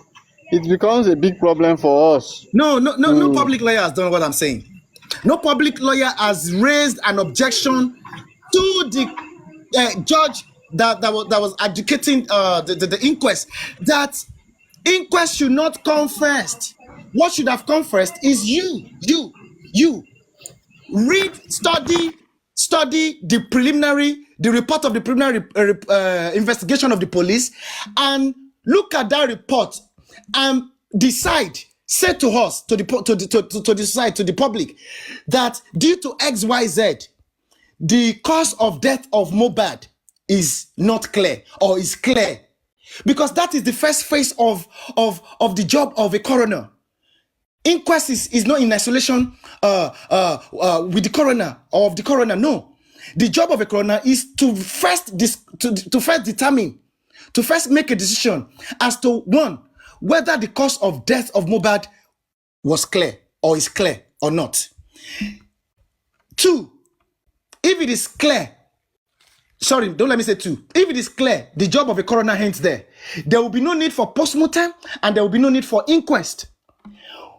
[SPEAKER 7] it becomes a big problem for us.
[SPEAKER 1] No public lawyer has done what I'm saying. No public lawyer has raised an objection to the judge that was adjudicating the inquest. That inquest should not come first. What should have come first is you read, study the report of the preliminary investigation of the police, and look at that report and decide. Say to us, to the public, that due to XYZ, the cause of death of Mohbad is not clear or is clear, because that is the first phase of the job of a coroner. Inquest is not in isolation with the coroner or of the coroner. No, the job of a coroner is to first make a decision as to, one, whether the cause of death of Mohbad was clear or is clear or not. Two, if it is clear, sorry, don't let me say two. If it is clear, the job of a coroner ends there. There will be no need for post-mortem and there will be no need for inquest.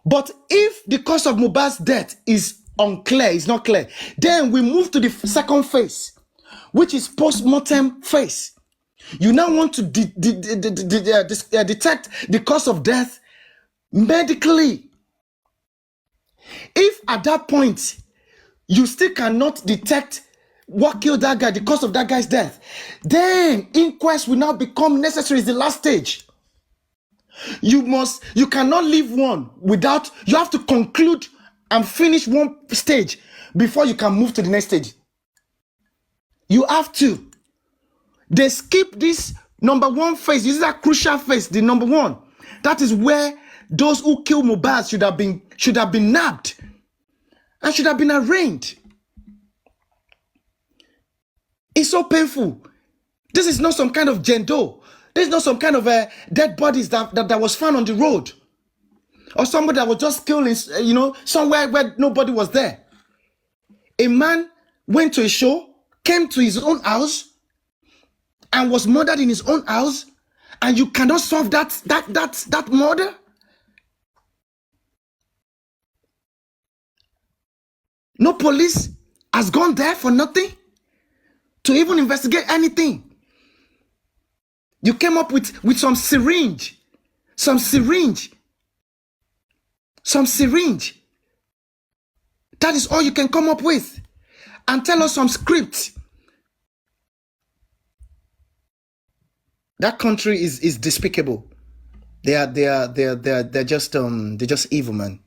[SPEAKER 1] But if the cause of Mohbad's death is unclear, it's not clear. Then we move to the second phase, which is post-mortem phase. You now want to detect the cause of death medically. If at that point you still cannot detect what killed that guy, the cause of that guy's death, then inquest will now become necessary. It's the last stage. You cannot leave one without, you have to conclude and finish one stage before you can move to the next stage. You have to. They skip this number one phase. This is a crucial phase, the number one. That is where those who kill Mohbad should have been nabbed and should have been arraigned. It's so painful. This is not some kind of jendo. This is not some kind of dead bodies that was found on the road, or somebody that was just killed in, somewhere where nobody was there. A man went to a show, came to his own house, and was murdered in his own house, and you cannot solve that murder? No police has gone there for nothing to even investigate anything. You came up with some syringe. That is all you can come up with. And tell us some script. That country is despicable. They're just evil, man.